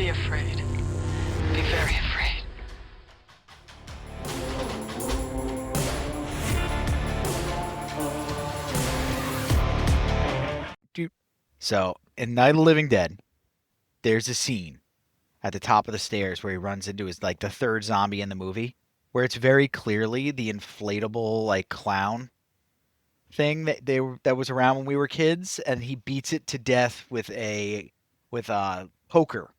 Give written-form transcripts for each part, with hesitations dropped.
Be afraid. Be very afraid. So, in Night of the Living Dead, there's a scene at the top of the stairs where he runs into his like the third zombie in the movie, where it's very clearly the inflatable like clown thing that was around when we were kids, and he beats it to death with a poker,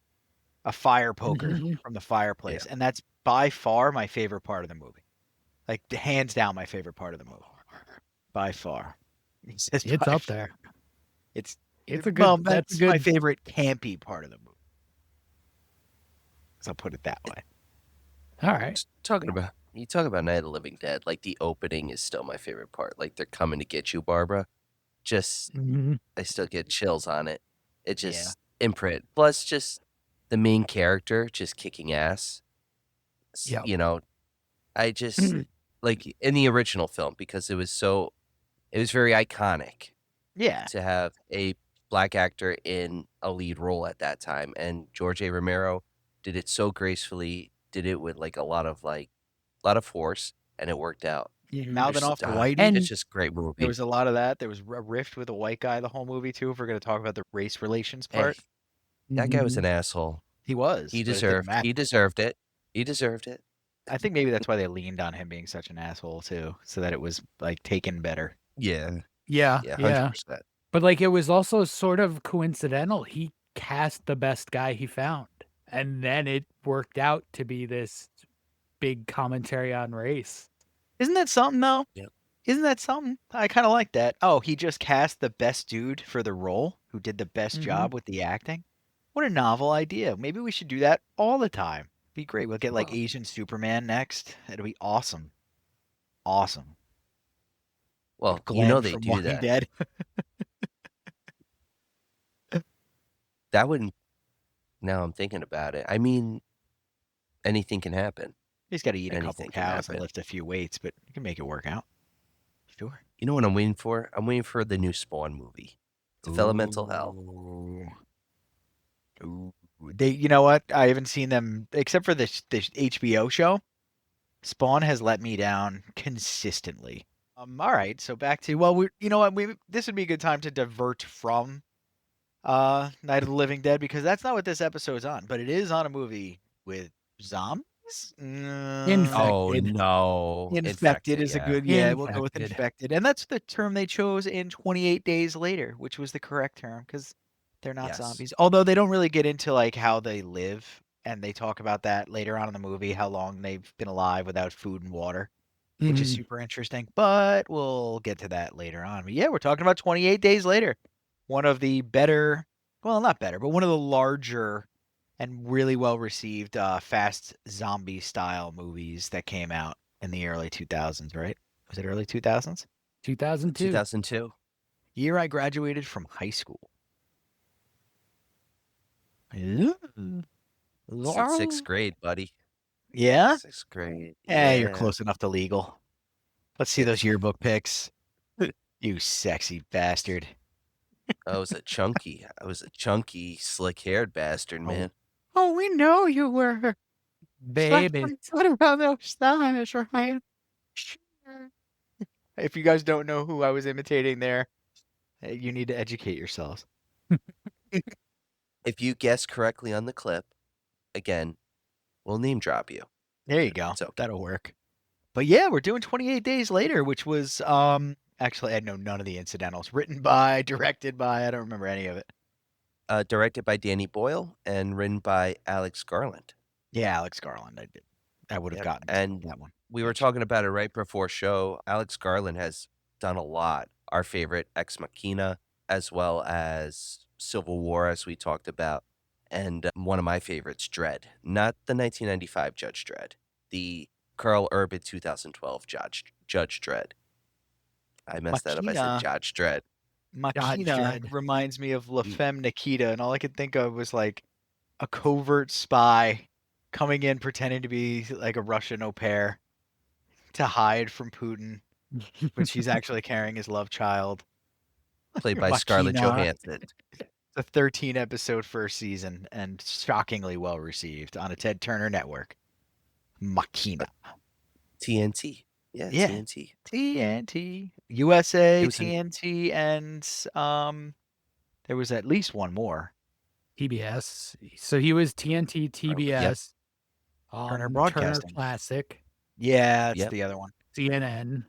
a fire poker from the fireplace, and that's by far my favorite part of the movie. Like hands down, my favorite part of the movie, by far. He says It's by up far. there. It's It's a well, good. that's That's a my good. favorite campy part of the movie. So I'll put it that way. All right. You talk about Night of the Living Dead, like the opening is still my favorite part. Like they're coming to get you, Barbara. Just Mhm. I still get chills on it. It Yeah. just imprint. Plus just the main character just kicking ass. Yep. You know, I just like in the original film because it was very iconic Yeah. to have a black actor in a lead role at that time, and George A. Romero did it so gracefully, did it with like a lot of force, and it worked out. Mouthing There's- off the ah, whitey. And- it's just a great movie. There was a lot of that. There was a rift with a white guy the whole movie too. If we're going to talk about the race relations Hey, part, that guy was Mhm. an asshole. he was. He but it didn't deserved. matter. He deserved it. He deserved it. I think maybe that's why they leaned on him being such an asshole too, so that it was like taken better. Yeah. Yeah. Yeah. Yeah. 100%. But like it was also sort of coincidental. He cast the best guy he found. And then it worked out to be this big commentary on race. Isn't that something though? Yep. Isn't that something? I kind of like that. Oh, he just cast the best dude for the role, who did the best Mhm. job with the acting. What a novel idea. Maybe we should do that all the time. Be great. We'll get like Well- Asian Superman next. It'll be awesome. Awesome. Well, Glenn they from do Walking that. Dead. That wouldn't. Now I'm thinking about it. I mean, anything can happen. He's got to eat a couple Anything can cows and happen. lift a few weights, but you can make it work out. Sure. You know what I'm waiting for? I'm waiting for the new Spawn movie. Developmental Hell. Ooh. You know what? I haven't seen them except for this HBO show. Spawn has let me down consistently. All right, so back to you know what? This would be a good time to divert from Night of the Living Dead because that's not what this episode's on, but it is on a movie with zombies. Oh Infected. no! Infected is a yeah. good, yeah, we'll go with Infected. infected. And that's the term they chose in 28 Days Later, which was the correct term because they're not Yes. zombies. Although they don't really get into like how they live, and they talk about that later on in the movie, how long they've been alive without food and water, which is Mhm. super interesting. But we'll get to that later on. But yeah, we're talking about 28 Days Later, one of the better, well, not better, but one of the larger and really well received fast zombie style movies that came out in the early 2000s, right? Was it early 2000s? 2002. 2002. Year I graduated from high school. It's in sixth grade, buddy. Yeah? Sixth grade. Yeah, you're close enough to legal. Let's see those yearbook pics. You sexy bastard. I was a chunky, slick-haired bastard, man. Oh, we know you were. Baby. What about those thighs, right? Sure. If you guys don't know who I was imitating there, you need to educate yourselves. If you guess correctly on the clip, again, we'll name drop you. There you go. It's okay. That'll work. But yeah, we're doing 28 Days Later, which was actually I know none of the incidentals. Written by, directed by, I don't remember any of it. Directed by Danny Boyle and written by Alex Garland. Yeah, Alex Garland. I would have Yep, gotten and that one. We were talking about it right before show. Alex Garland has done a lot. Our favorite Ex Machina, as well as Civil War, as we talked about, and one of my favorites, Dredd. Not the 1995 Judge Dredd, the Carl Urban 2012 Judge Dredd. I messed that up. I said Judge Dredd. Machina Dredd. reminds me of La Femme Nikita, and all I could think of was like a covert spy coming in pretending to be like a Russian au pair to hide from Putin, but she's actually carrying his love child. Played by Scarlett Machina. Johansson. It's a 13 episode first season and shockingly well received on a Ted Turner network. Machina. TNT. Yeah, Yeah. TNT. TNT. USA, It was TNT, and there was at least one more. TBS. So he was TNT, TBS, Turner Turner Broadcasting. Classic, Yeah, that's Yep. the other one. CNN.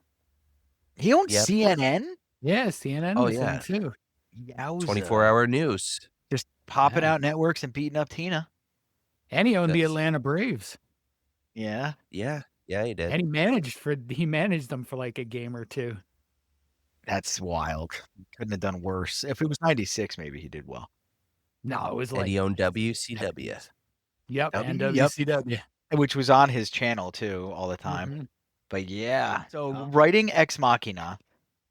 He owns Yep. CNN? Yeah, CNN Oh, was yeah. in too. Yowza. 24-hour news. Just popping Yeah. out networks and beating up Tina. And he owned the That's- Atlanta Braves. Yeah. Yeah, he did. And he managed them for like a game or two. That's wild. Couldn't have done worse. If it was 96, maybe he did well. No, it was And like he owned WCW. 70s. Yep, and Yep. WCW. Which was on his channel too all the time. Mhm. But yeah. So Oh. writing Ex Machina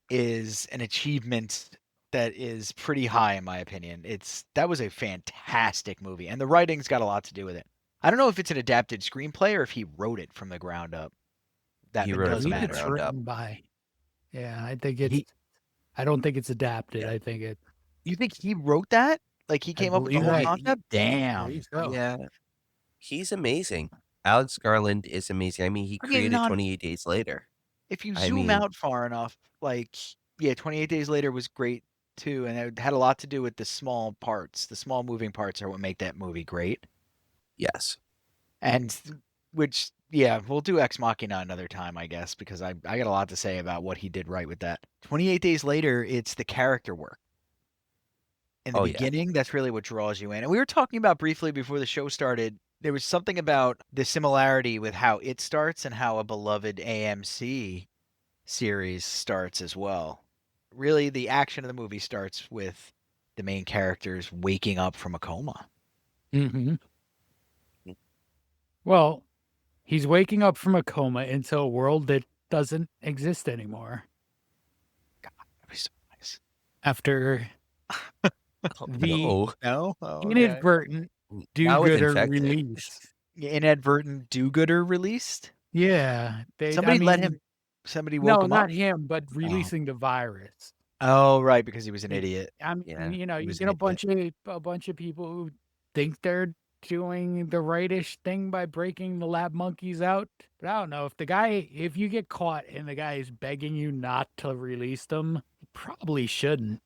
is an achievement that is pretty high in my opinion. That was a fantastic movie, and the writing's got a lot to do with it. I don't know if it's an adapted screenplay or if he wrote it from the ground up. That He wrote it does from the I think matter. it's ground up. written by. Yeah, I think it's. He- I don't think it's adapted. Yeah. I think it. You think he wrote that? Like he came up with the believe whole that. concept? Damn. believe so. Yeah. He's amazing. Alex Garland is amazing. I mean, he I mean, created not- 28 Days Later. If you I zoom mean- out far enough, like, yeah, 28 Days Later was great too, and it had a lot to do with the small parts. The small moving parts are what make that movie great. Yes. And which, yeah, we'll do Ex Machina another time, I guess, because I got a lot to say about what he did right with that. 28 Days Later, it's the character work. In the Oh, yeah. beginning, that's really what draws you in. And we were talking about briefly before the show started, there was something about the similarity with how it starts and how a beloved AMC series starts as well. Really, the action of the movie starts with the main characters waking up from a coma. Mm-hmm. Well, he's waking up from a coma into a world that doesn't exist anymore That'd be so nice. after the No. No? Oh, okay. inadvertent Now it's do-gooder infected. release. Inadvertent do-gooder released? Yeah, Somebody somebody woke No, him not up? him, but releasing the virus. Oh, right, because he was an It- idiot. I mean, Yeah, you know, he you was get an a bunch of people who think they're doing the rightish thing by breaking the lab monkeys out. But I don't know if you get caught and the guy is begging you not to release them, you probably shouldn't.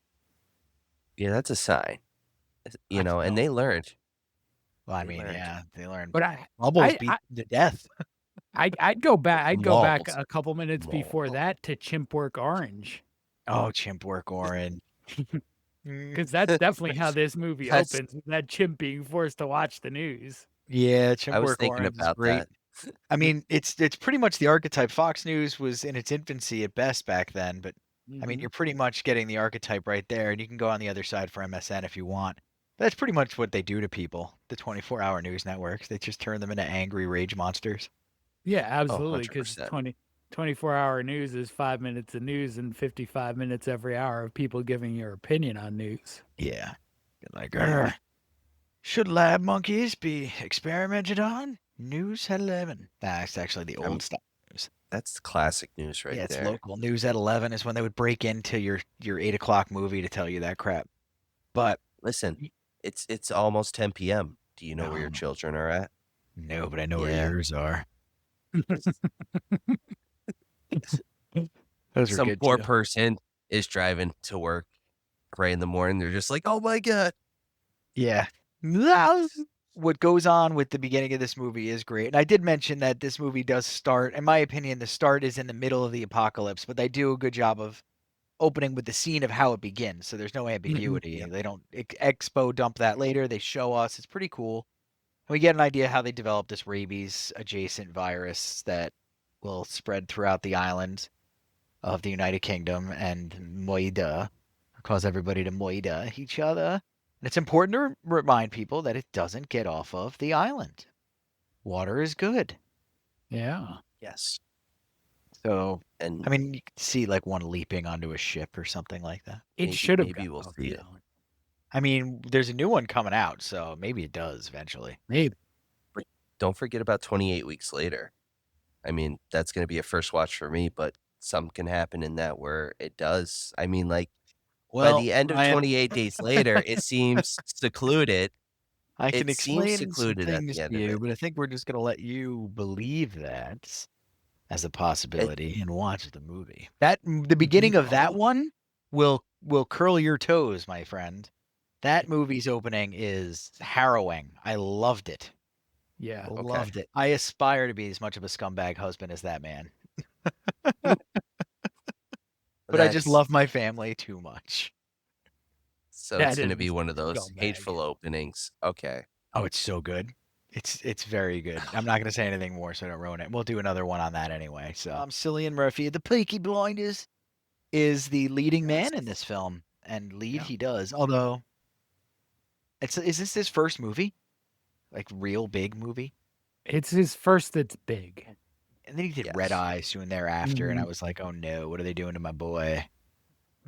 Yeah, that's a sign. You I know, and know. they learned. Well, I They mean, learned. yeah, they learned. But Bubbles I- beat to death. I'd go back. I'd go back Malls. a couple minutes before Malls. that to Chimp Work Orange, Oh, chimp work, Orange. because that's definitely how this movie That's- opens. With that chimp being forced to watch the news. Yeah, chimp I was work, thinking Orange is about great. that. I mean, it's pretty much the archetype. Fox News was in its infancy at best back then, but I mean, you're pretty much getting the archetype right there, and you can go on the other side for MSN if you want. But that's pretty much what they do to people, the 24-hour news networks. They just turn them into angry rage monsters. Yeah, absolutely. Because 100%. 24-hour news is 5 minutes of news and 55 minutes every hour of people giving your opinion on news. Yeah. Like, "Grr. Should lab monkeys be experimented on? News at 11. That's actually the old stuff. That's classic news right Yeah, it's there. local. News at 11 is when they would break into your 8 o'clock movie to tell you that crap. But Listen, it's almost 10 p.m. Do you know where your Um, children are at? no, but I know where Yeah. yours are. Those are Some good poor too. person is driving to work right in the morning. They're just like, oh my God. Yeah. What goes on with the beginning of this movie is great. And I did mention that this movie does start, in my opinion, the start is in the middle of the apocalypse, but they do a good job of opening with the scene of how it begins. So there's no ambiguity. Yep. They don't expo dump that later. They show us. It's pretty cool. And we get an idea how they developed this rabies adjacent virus that will spread throughout the island of the United Kingdom and Moida, cause everybody to Moida each other. And it's important to remind people that it doesn't get off of the island. Water is good. Yeah. Yes. So, And I mean, you could see like one leaping onto a ship or something like that. It Maybe- should have. maybe we'll see it. I mean, there's a new one coming out, so maybe it does eventually. Maybe. don't forget about 28 weeks later. I mean, that's going to be a first watch for me, but something can happen in that where it does. I mean, like, By Well, the end of Ryan, 28 days later, it seems secluded. I can It seems explain some secluded at things the to end of you, it. but I think we're just gonna let you believe that as a possibility and watch the movie. The beginning of that Oh. one will curl your toes, my friend. That movie's opening is harrowing. I loved it. Yeah. Okay. Loved it. I aspire to be as much of a scumbag husband as that man. But I just That's love my family too much. so it's That gonna is be one of those scumbag. hateful openings. Okay. Oh, it's so good. It's very good. I'm not gonna say anything more so I don't ruin it. We'll do another one on that anyway. So Cillian Murphy, the Peaky Blinders, is the leading man in this film. And lead Yeah. he does. Although is this his first movie? Like real big movie? It's his first that's big. And then he did Yes. Red Eye soon thereafter, and I Mhm. was like, oh no, what are they doing to my boy?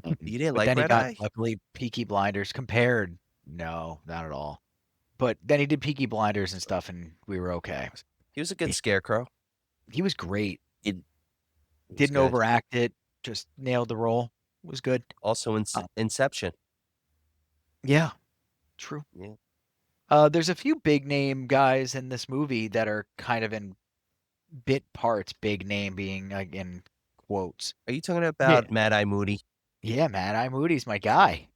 You didn't But like then he Red got Eye? luckily Peaky Blinders compared. No, not at all. But then he did Peaky Blinders and stuff, and we were okay. He was a good scarecrow. He was great. It was Didn't good. overact it. Just nailed the role. Was good. Also Inception. Yeah, true. Yeah. There's a few big name guys in this movie that are kind of in bit parts. Big name being like in quotes. Are you talking about Mad Eye Moody, Yeah, Mad Eye Moody's my guy.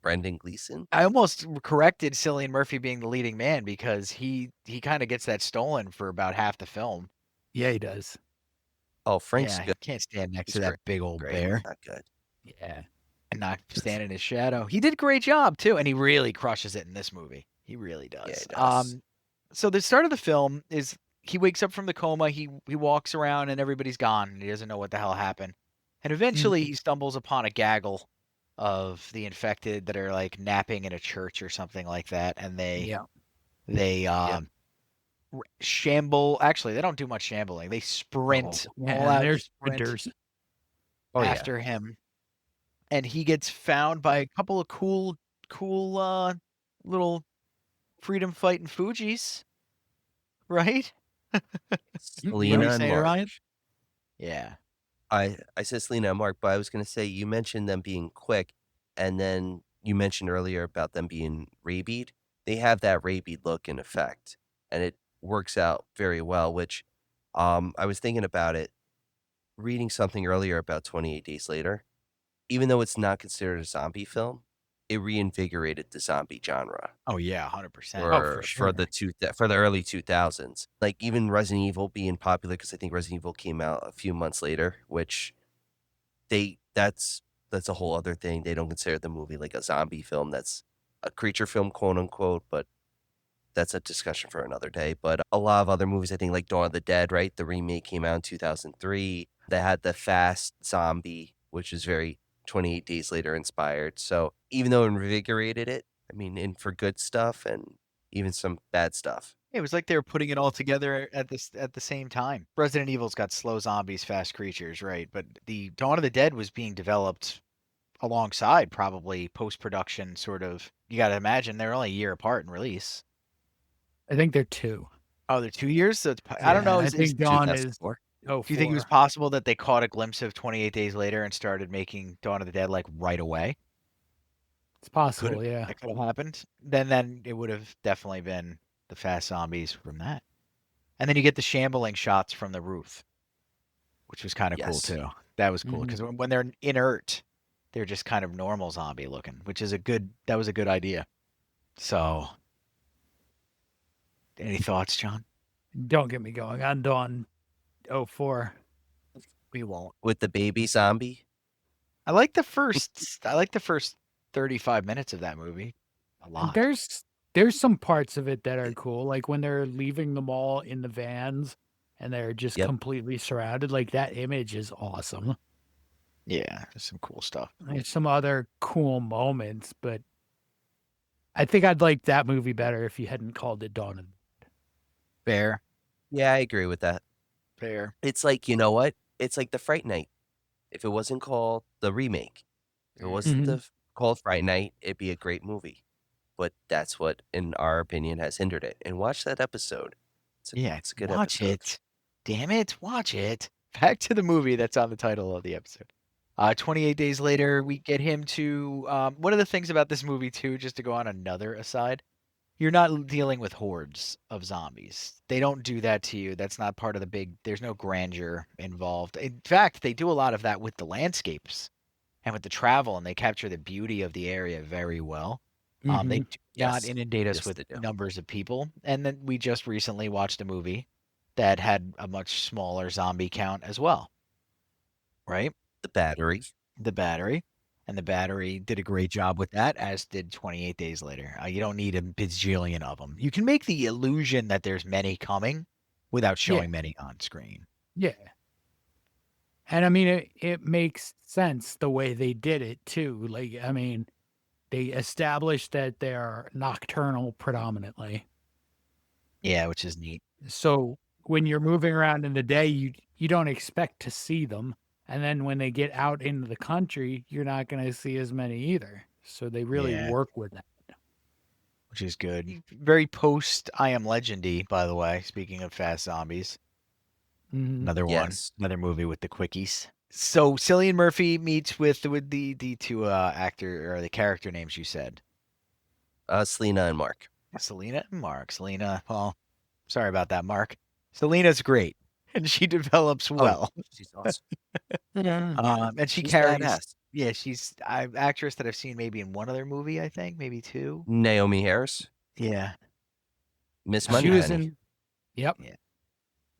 Brendan Gleeson? I almost corrected Cillian Murphy being the leading man because he kind of gets that stolen for about half the film. Yeah, he does. Oh, Frank's Yeah, good. can't stand next He's to that big old Great. bear Not good. Yeah. and not stand in his shadow. He did a great job too, and he really crushes it in this movie. He really does. Yeah, he does. So the start of the film is he wakes up from the coma. He walks around and everybody's gone, and he doesn't know what the hell happened. And eventually he stumbles upon a gaggle of the infected that are like napping in a church or something like that, and they shamble. Actually, they don't do much shambling. They sprint all Man, out they're sprint sprinters. Oh yeah. after him, and he gets found by a couple of cool little freedom fighting Fugees, right? What are Selena you and saying, Mark. Ryan? Yeah. I said Selena and Mark, but I was gonna say you mentioned them being quick, and then you mentioned earlier about them being rabied. They have that rabied look in effect, and it works out very well. Which, I was thinking about it, reading something earlier about 28 Days Later. Even though it's not considered a zombie film, it reinvigorated the zombie genre. Oh yeah, 100%. For the early 2000s. Like even Resident Evil being popular because I think Resident Evil came out a few months later, which that's a whole other thing. They don't consider the movie like a zombie film. That's a creature film, quote unquote, but that's a discussion for another day. But a lot of other movies, I think like Dawn of the Dead, right? The remake came out in 2003. They had the fast zombie, which is very 28 Days Later inspired. So even though it invigorated it, I mean, in for good stuff and even some bad stuff. It was like they were putting it all together at the same time. Resident Evil's got slow zombies, fast creatures, right? But the Dawn of the Dead was being developed alongside, probably post-production sort of. You got to imagine they're only a year apart in release. I think they're 2. Oh, they're 2 years. So I don't know. I think Dawn is 2004. Oh, Do you think it was possible that they caught a glimpse of 28 Days Later and started making Dawn of the Dead like right away? It's possible, yeah. That could have happened. Then it would have definitely been the fast zombies from that. And then you get the shambling shots from the roof, which was kind of cool Yes. too. That was cool because when they're inert, they're just kind of normal zombie looking, which is that was a good idea. So, any thoughts, John? Don't get me going on Dawn 04. We won't. With the baby zombie. I like the first 35 minutes of that movie a lot. There's some parts of it that are cool, like when they're leaving the mall in the vans and they're just completely surrounded. Like that image is awesome. Yeah, there's some cool stuff. There's some other cool moments, but I think I'd like that movie better if you hadn't called it Dawn of. Fair. Yeah, I agree with that. Fair. It's like, you know what? It's like the Fright Night. If it wasn't called the remake, if it wasn't called Fright Night, it'd be a great movie. But that's what, in our opinion, has hindered it. And watch that episode. It's a good watch episode. it. Damn it, watch it. Back to the movie that's on the title of the episode. 28 days later, we get him to one of the things about this movie too, just to go on another aside, you're not dealing with hordes of zombies. They don't do that to you. That's not part of the big. There's no grandeur involved. In fact, they do a lot of that with the landscapes and with the travel, and they capture the beauty of the area very well. They Mm-hmm. do not Yes. inundate us Yes, with they do. numbers of people. And then we just recently watched a movie that had a much smaller zombie count as well, right? The Battery. The Battery. And the Battery did a great job with that, as did 28 Days Later. You don't need a bajillion of them. You can make the illusion that there's many coming without Yeah. showing many on screen. Yeah. And I mean, it makes sense the way they did it too. Like, I mean, they established that they're nocturnal predominantly. Yeah, which is neat. So when you're moving around in the day, you don't expect to see them. And then when they get out into the country, you're not going to see as many either. So they really Yeah. work with that. Which is good. Very post I Am Legendy, by the way. Speaking of fast zombies, Mhm. another one, Yes. another movie with the quickies. So Cillian Murphy meets with the two actor or the character names you said, Selena and Mark. Selena and Mark. Selena, well, sorry about that, Mark. Selena's great, and she develops well. She's awesome. And she She's carries. badass. Yeah, she's an actress that I've seen maybe in one other movie. I think maybe two. Naomi Harris. Yeah, Miss She She was Moneypenny. in. Yep. Yeah.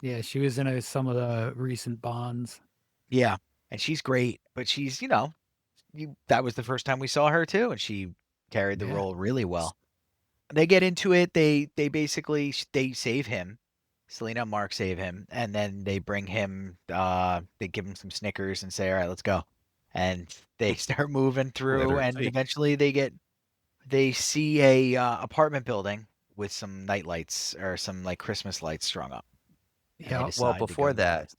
Yeah, she was in some of the recent Bonds. yeah, and she's great. But she's that was the first time we saw her too, and she carried the Yeah. role really well. They get into it. They basically they save him. Selena and Mark save him, and then they bring him. They give him some Snickers and say, "All right, let's go." And they start moving through, and Literally. eventually they see a apartment building with some night lights or some like Christmas lights strung up. And they Yeah. decide Well, to go before that, invest.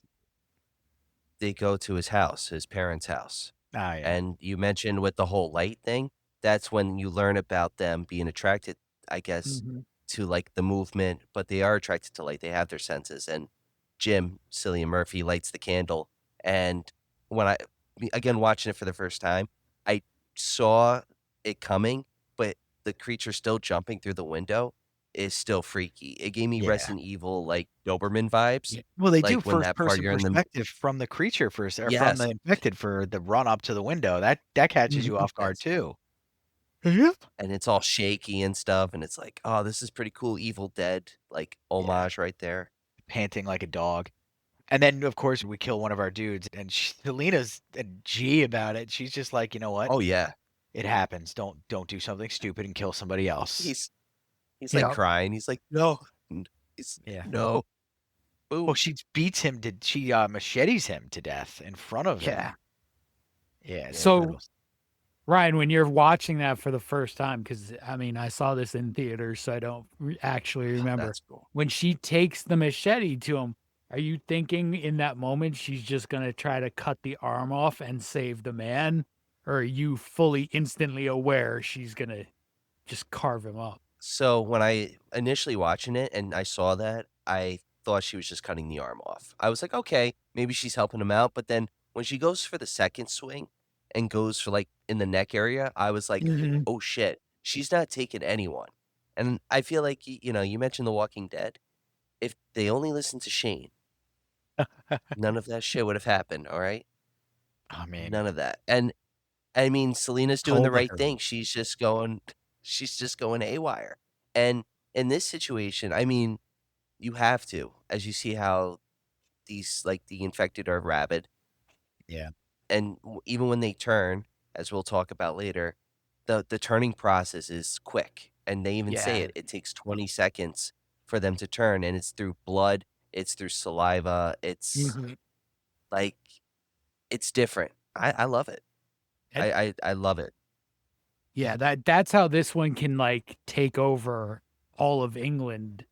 they go to his house, his parents' house. Oh yeah, And you mentioned with the whole light thing, that's when you learn about them being attracted, I guess, Mhm. to like the movement, but they are attracted to light. They have their senses. And Jim, Cillian Murphy, lights the candle. And when again, watching it for the first time, I saw it coming, but the creature still jumping through the window is still freaky. It gave me yeah. Resident Evil, like Doberman vibes. Yeah. Well, they do Like when first that part person you're in the. perspective from the creature first, or from Yes. the infected for the run up to the window. That catches you off guard Yes. too. And it's all shaky and stuff, and it's like, oh, this is pretty cool. Evil Dead, like homage right there. Panting like a dog. And then, of course, we kill one of our dudes, and Selena's a G about it. She's just like, you know what? Oh yeah, It happens. Don't do something stupid and kill somebody else. he's like Yeah. crying. He's like, no, he's Yeah. no. Well, Boom. she beats him to she machetes him to death in front of him. Yeah. Yeah. it's So- brutal. Ryan, when you're watching that for the first time, because I mean, I saw this in theaters, so I don't actually remember. That's cool. When she takes the machete to him, are you thinking in that moment she's just going to try to cut the arm off and save the man? Or are you fully instantly aware she's going to just carve him up? So when I initially watching it and I saw that, I thought she was just cutting the arm off. I was like, okay, maybe she's helping him out. But then when she goes for the second swing and goes for like in the neck area, I was like, Mhm. oh shit, she's not taking anyone. And I feel like, you mentioned The Walking Dead. If they only listened to Shane, none of that shit would have happened. All right. I mean, None of that. And I mean, Selena's doing the Told right her. thing. She's just going haywire. And in this situation, I mean, you have to, as you see how these, like, the infected are rabid. Yeah. And even when they turn, as we'll talk about later, the turning process is quick. And they even say Yeah. it. It takes 20 seconds for them to turn. And it's through blood. It's through saliva. It's Mhm. like, it's different. I love it. I love it. Yeah, that's how this one can like take over all of England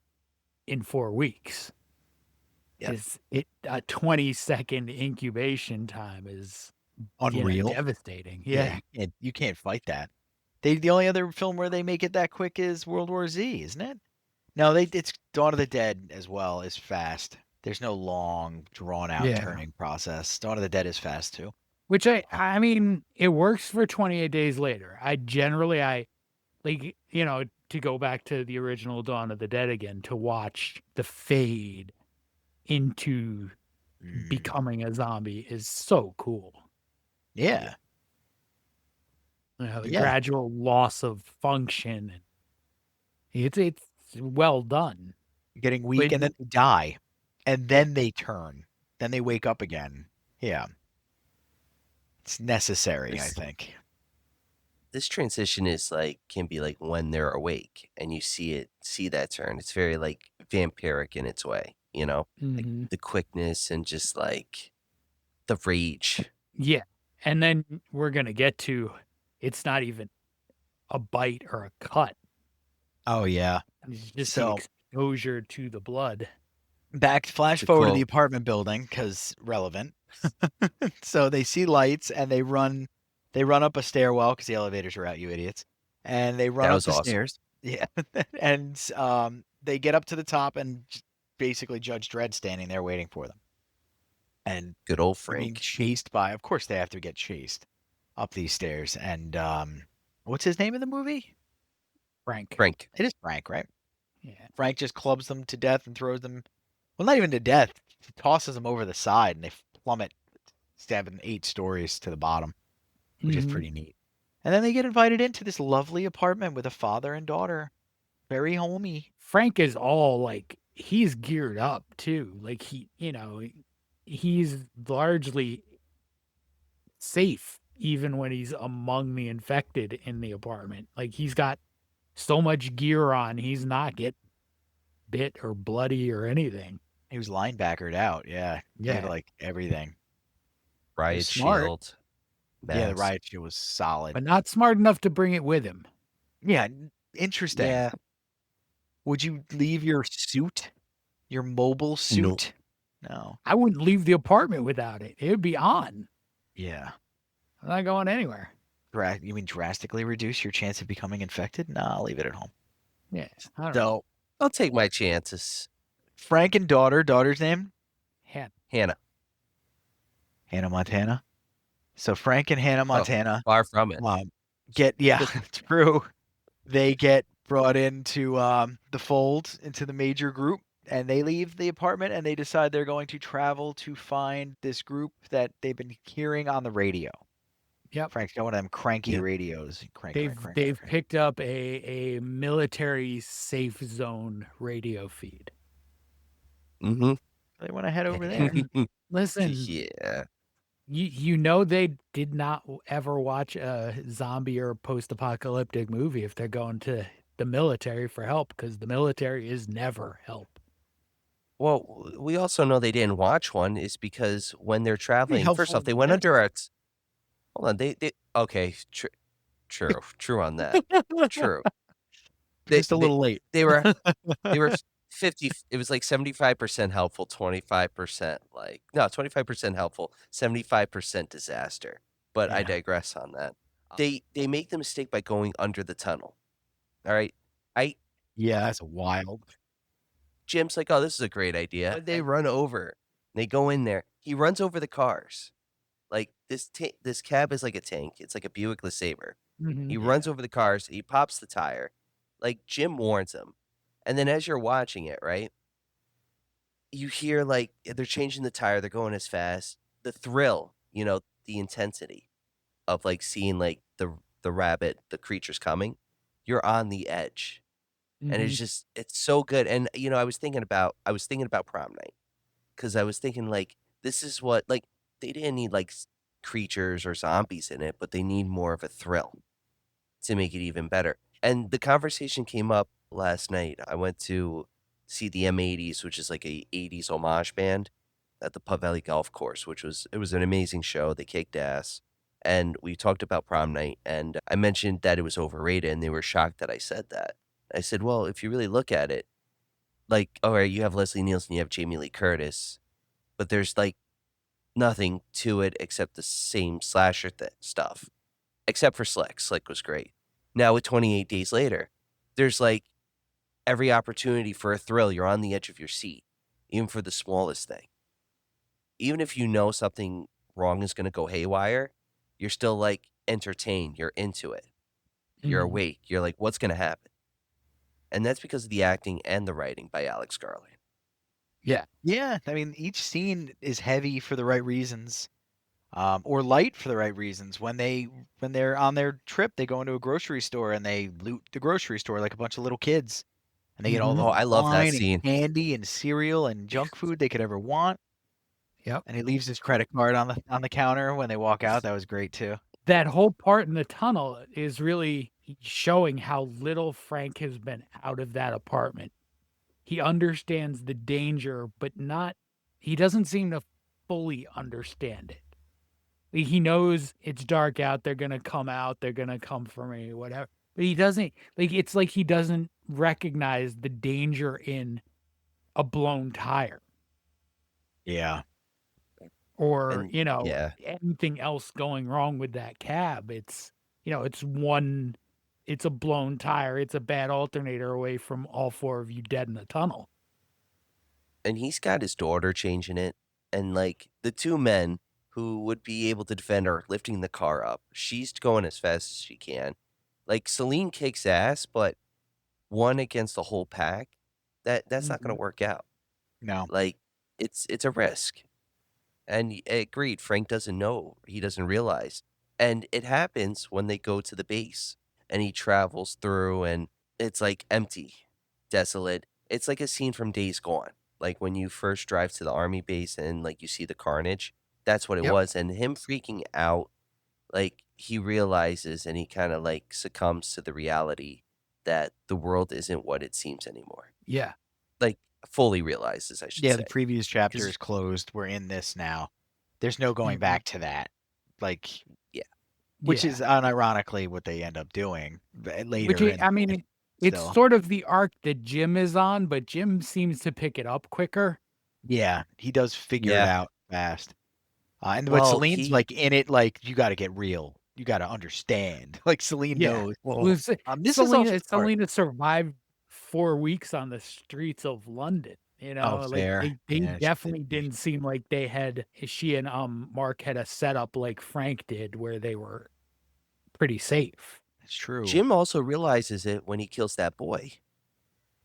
in 4 weeks. Yep. Is it a 20-second incubation time is unreal. devastating. Yeah. You can't fight that. The only other film where they make it that quick is World War Z, isn't it? No, it's Dawn of the Dead as well is fast. There's no long, drawn out Yeah. turning process. Dawn of the Dead is fast too. Which I mean, it works for 28 Days Later. I like, to go back to the original Dawn of the Dead again, to watch the fade into becoming a zombie is so cool. Yeah. The Yeah. gradual loss of function. It's well done. Getting weak, and then they die. And then they turn. Then they wake up again. Yeah. It's necessary, I think. This transition is like, can be like when they're awake and you see that turn. It's very like vampiric in its way, like the quickness and just like the rage. Yeah. And then we're going to get to, it's not even a bite or a cut. Oh, yeah. It's just So- the exposure to the blood. Flash To forward to quote- the apartment building, because relevant. So they see lights, and they run up a stairwell, because the elevators are out, you idiots. And they run That up was the awesome. stairs. Yeah. And they get up to the top, and basically Judge Dredd standing there waiting for them. And Good old they're being Frank. chased by, of course they have to get chased up these stairs. And what's his name in the movie? Frank. It is Frank, right? Yeah. Frank just clubs them to death and throws them, well, not even to death. He tosses them over the side, and they plummet 7-8 stories to the bottom, which is pretty neat. And then they get invited into this lovely apartment with a father and daughter. Very homey. Frank is all like, he's geared up too. Like he's largely safe even when he's among the infected in the apartment. Like he's got so much gear on, he's not get bit or bloody or anything. He was linebackered out. Yeah. He had Yeah. like everything. Riot smart. shield. Yeah, the mask. riot shield was solid. But not smart enough to bring it with him. Yeah, interesting. Yeah. Would you leave your suit? Your mobile suit? No. I wouldn't leave the apartment without it. It would be on. Yeah. I'm not going anywhere. You mean drastically reduce your chance of becoming infected? Nah, I'll leave it at home. Yeah. I don't know. So, I'll take my chances. Frank and daughter's name? Hannah. Hannah Montana. So Frank and Hannah Montana Far from it. true. They get brought into the fold, into the major group, and they leave the apartment, and they decide they're going to travel to find this group that they've been hearing on the radio. Yep. Frank's got one of them cranky Yep. radios. They've picked up a military safe zone radio feed. Mm-hmm. They want to head over there. Listen, Yeah. you know they did not ever watch a zombie or post-apocalyptic movie if they're going to the military for help, because the military is never help. Well, we also know they didn't watch one is because when they're traveling, first helpful off, they went this. under it. Hold on, they okay, true on that. True. Just a little late. They were 50. It was like 75% helpful, 25% 25% helpful, 75% disaster. But I Yeah. digress on that. They make the mistake by going under the tunnel. All right, Yeah, that's wild. Jim's like, oh, this is a great idea. But they run over. They go in there. He runs over the cars. Like this cab is like a tank. It's like a Buick LeSabre. He runs over the cars. He pops the tire. Like Jim warns him. And then as you're watching it, right, you hear like they're changing the tire. They're going as fast. The thrill, the intensity of like seeing like the rabbit, the creatures coming. You're on the edge. And it's so good. And I was thinking about prom night, because I was thinking like, this is what, like, they didn't need like creatures or zombies in it, but they need more of a thrill to make it even better. And the conversation came up last night. I went to see the M80s, which is like a 80s homage band at the Pub Valley Golf Course, it was an amazing show. They kicked ass. And we talked about prom night, and I mentioned that it was overrated, and they were shocked that I said that. I said, well, if you really look at it, like, all right, you have Leslie Nielsen, you have Jamie Lee Curtis, but there's like nothing to it except the same slasher stuff, except for Slick. Slick was great. Now with 28 Days Later, there's like every opportunity for a thrill. You're on the edge of your seat, even for the smallest thing. Even if you know something wrong is going to go haywire, you're still like entertained. You're into it. You're Mhm. awake. You're like, what's going to happen? And that's because of the acting and the writing by Alex Garland. Yeah. Yeah, I mean, each scene is heavy for the right reasons, or light for the right reasons. When they're on their trip, they go into a grocery store and they loot the grocery store like a bunch of little kids, and they get all Mhm. the Oh, I love that wine and scene. candy and cereal and junk food they could ever want. Yep. And he leaves his credit card on the counter when they walk out. That was great too. That whole part in the tunnel is really showing how little Frank has been out of that apartment. He understands the danger, but he doesn't seem to fully understand it. Like, he knows it's dark out, they're gonna come out, they're gonna come for me, whatever. But he doesn't, it's like he doesn't recognize the danger in a blown tire Yeah. or, And yeah. anything else going wrong with that cab. It's a blown tire, it's a bad alternator away from all four of you dead in the tunnel. And he's got his daughter changing it. And like the two men who would be able to defend her lifting the car up, she's going as fast as she can. Like Celine kicks ass, but one against the whole pack, that's not going to work out. No. Like it's a risk. And agreed, Frank doesn't know, he doesn't realize. And it happens when they go to the base and he travels through and it's like empty, desolate. It's like a scene from Days Gone. Like when you first drive to the army base and like you see the carnage. That's what it Yep. was. And him freaking out, like he realizes and he kind of like succumbs to the reality that the world isn't what it seems anymore. Yeah. Like fully realizes, I should Yeah, say. the previous chapter 'Cause- is closed. We're in this now. There's no going Mhm. back to that. Like, Yeah. which Yeah. is unironically what they end up doing later. Which in I mean, it's still. sort of the arc that Jim is on, but Jim seems to pick it up quicker. Yeah, he does figure it Yeah. out fast. But Well, Celine's like in it, like you got to get real. You got to understand. Like Celine knows. Well, This is all smart. Selena survived 4 weeks on the streets of London. Oh, Like fair. they Yeah, she definitely did. didn't seem like she and Mark had a setup like Frank did, where they were pretty safe. It's true. Jim also realizes it when he kills that boy.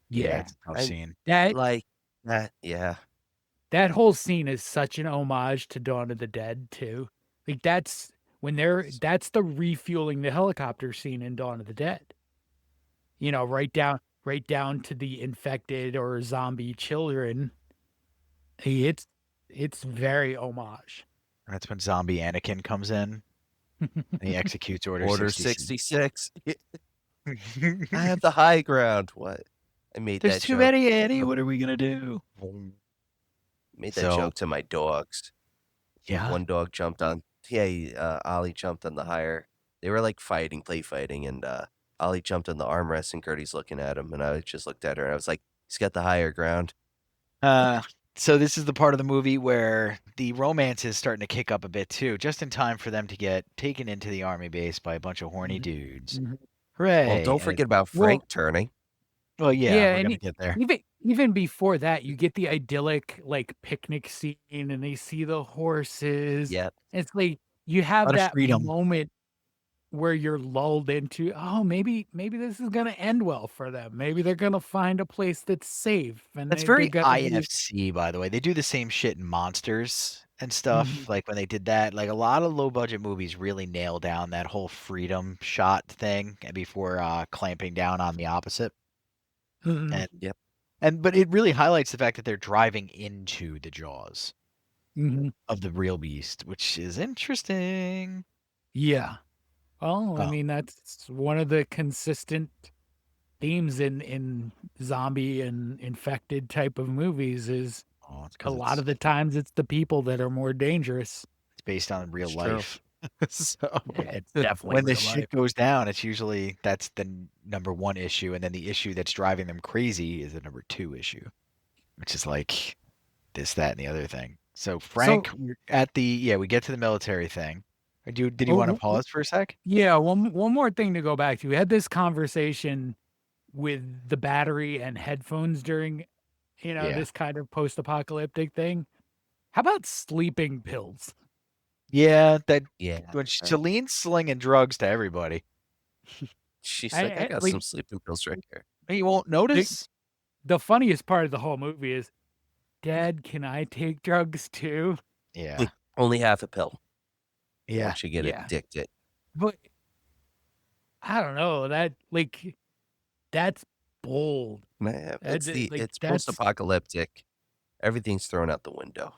Yeah, it's a tough And scene. like that, yeah. That whole scene is such an homage to Dawn of the Dead too. Like that's the refueling the helicopter scene in Dawn of the Dead. Right down to the infected or zombie children. It's very homage. That's when zombie Anakin comes in and he executes Order Order 66. 66. I have the high ground. What? I made There's that too joke. many, Annie. What are we gonna do? Made that joke to my dogs. Yeah. One dog jumped on. Yeah, Ollie jumped on the higher. They were like play fighting, and Ollie jumped on the armrest, and Gertie's looking at him, and I just looked at her, and I was like, "He's got the higher ground." So this is the part of the movie where the romance is starting to kick up a bit too, just in time for them to get taken into the army base by a bunch of horny dudes. Hooray! Well, don't forget about Frank turning. Well, yeah, Yeah, we're and gonna get there. even before that, you get the idyllic like picnic scene, and they see the horses. Yep. It's like you have Lot of that freedom. moment where you're lulled into, oh, maybe this is gonna end well for them. Maybe they're gonna find a place that's safe. And That's they're very gonna be- IFC, by the way. They do the same shit in Monsters and stuff. Mhm. Like when they did that, like a lot of low budget movies really nail down that whole freedom shot thing before clamping down on the opposite. Mhm. And but it really highlights the fact that they're driving into the jaws Mhm. of the real beast, which is interesting. Yeah. Well, I Oh. mean, that's one of the consistent themes in zombie and infected type of movies is Oh, it's a because lot of the times it's the people that are more dangerous. it's based on real It's true. life. So Yeah, it's definitely when this real shit life. goes down, it's usually that's the number one issue, and then the issue that's driving them crazy is the number two issue, which is like this, that, and the other thing. So Frank, we're at we get to the military thing. Did you want to pause for a sec? Yeah, one more thing to go back to. We had this conversation with the battery and headphones during, Yeah. this kind of post-apocalyptic thing. How about sleeping pills? Yeah, that Yeah. when Shalene's slinging drugs to everybody, She's I, like, I I got like some sleeping pills right here. he won't notice. the funniest part of the whole movie is, Dad, can I take drugs too? Yeah, Only half a pill. yeah. Once you get Yeah. addicted. But I don't know that's bold. Man, That's it's post-apocalyptic. Everything's thrown out the window.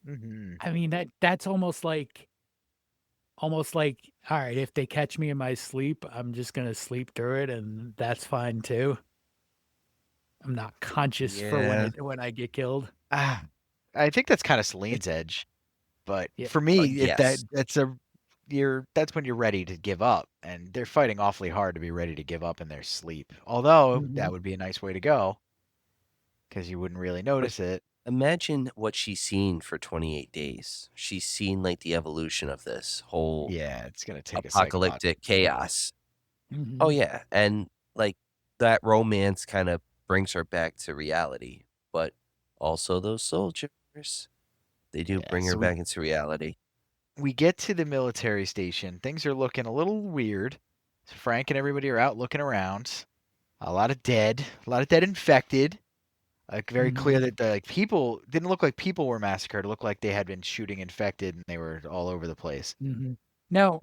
Mm-hmm. I mean that's almost like all right, if they catch me in my sleep, I'm just gonna sleep through it, and that's fine too. I'm not conscious for Yeah. when I get killed. I think that's kind of Celine's edge, but Yeah. for me, yes. that's when you're ready to give up, and they're fighting awfully hard to be ready to give up in their sleep. Although that Mhm. would be a nice way to go, because you wouldn't really notice it. Imagine what she's seen for 28 days. She's seen like the evolution of this whole Yeah, it's gonna take a apocalyptic chaos. Oh Mhm. yeah, and like that romance kind of brings her back to reality, but also those soldiers, they do Yeah, bring her so back into reality. we get to the military station. Things are looking a little weird. So Frank and everybody are out looking around. A lot of dead infected. Like very clear that the people didn't look like people were massacred. It looked like they had been shooting infected and they were all over the place. Mhm. Now,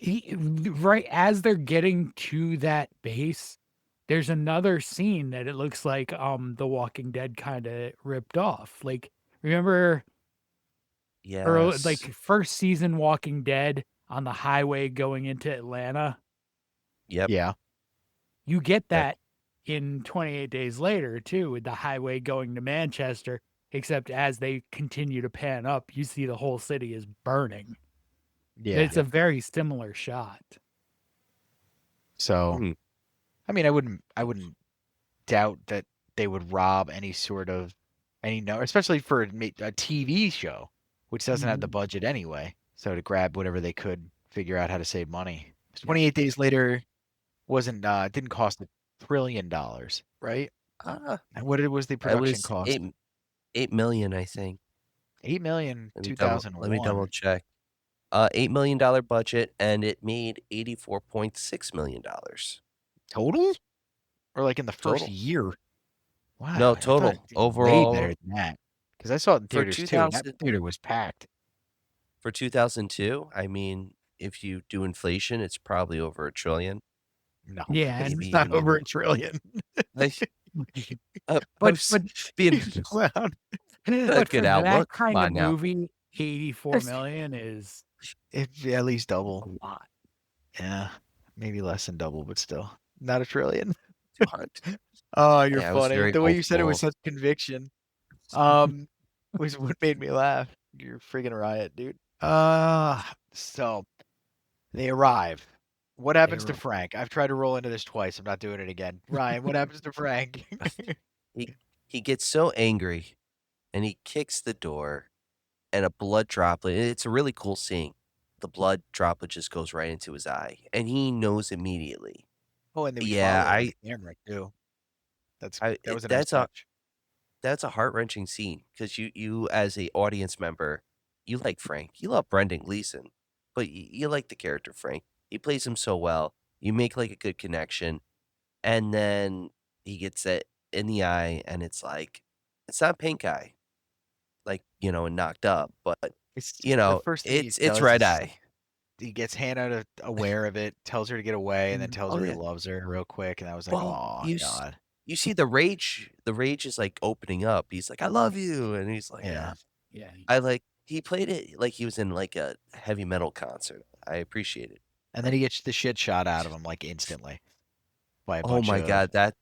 right as they're getting to that base, there's another scene that it looks like The Walking Dead kind of ripped off. Like, remember early, like Yes. first season Walking Dead on the highway going into Atlanta? Yep. Yeah. You get That that in 28 Days Later too, with the highway going to Manchester, except as they continue to pan up, you see the whole city is burning. Yeah. It's a very similar shot. So, Mhm. I mean, I wouldn't doubt that they would rob any sort of especially for a TV show, which doesn't have the budget anyway. So to grab whatever they could, figure out how to save money. 28 Days Later didn't cost $1 trillion, right? Ah, And what was the it production was cost? 8 million, I think. 8 million Let me double 2001 check. $8 million budget, and it made $84.6 million total, or like in the first total. year. Wow, No, I thought it total did way better overall than that because I saw it in for theaters too, and that 2000 theater was packed. for 2002. I mean, if you do inflation, it's probably over $1 trillion. No, Yeah, and it's Maybe not even over more. $1 trillion. Like, I but was being Well, a but good for that outlook. Come kind of on now. movie, 84 million is it's at least a double. lot. Yeah, maybe less than double, but still not $1 trillion. Hey, Oh, you're I was funny. very The way you said it with hopeful. such conviction, was what made me laugh. You're a friggin' riot, dude. So they arrive. What happens to They Frank? I've tried to roll into this twice. I'm not doing it again. Ryan, what happens to Frank? He gets so angry, and he kicks the door, and a blood droplet. It's a really cool scene. The blood droplet just goes right into his eye, and he knows immediately. Oh, and then we Yeah, follow it on the camera too. That was a nice touch. that's a heart-wrenching scene because you as a audience member, you like Frank, you love Brendan Gleeson, but you like the character Frank. He plays him so well. You make like a good connection, and then he gets it in the eye, and it's like it's not pink eye, like and knocked up, but It's the first thing he it's does red is eye. he gets Hannah aware of it, tells her to get away, and then tells Oh her he yeah. loves her real quick. And I was like, Well, oh God, you see the rage. The rage is like opening up. He's like, "I love you," and he's like, yeah. yeah. I like." He played it like he was in like a heavy metal concert. I appreciate it. And then he gets the shit shot out of him like instantly by a Oh bunch my of god, that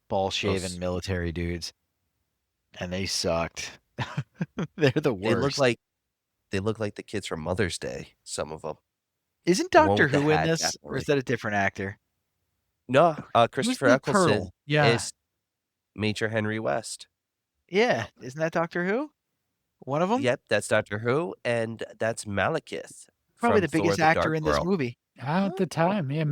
ball shaven those military dudes, and they sucked. They're the they look worst. like they look like the kids from Mother's Day. Some of them. Isn't The one Doctor with the Who in hat, this, or is definitely. that a different actor? No, Who's Christopher the Eccleston turtle? Yeah. is Major Henry West. Yeah, isn't that Doctor Who? One of them? Yep, that's Doctor Who, and that's Malekith Probably from the Thor: biggest The actor Dark in this World. movie. At the time, yeah,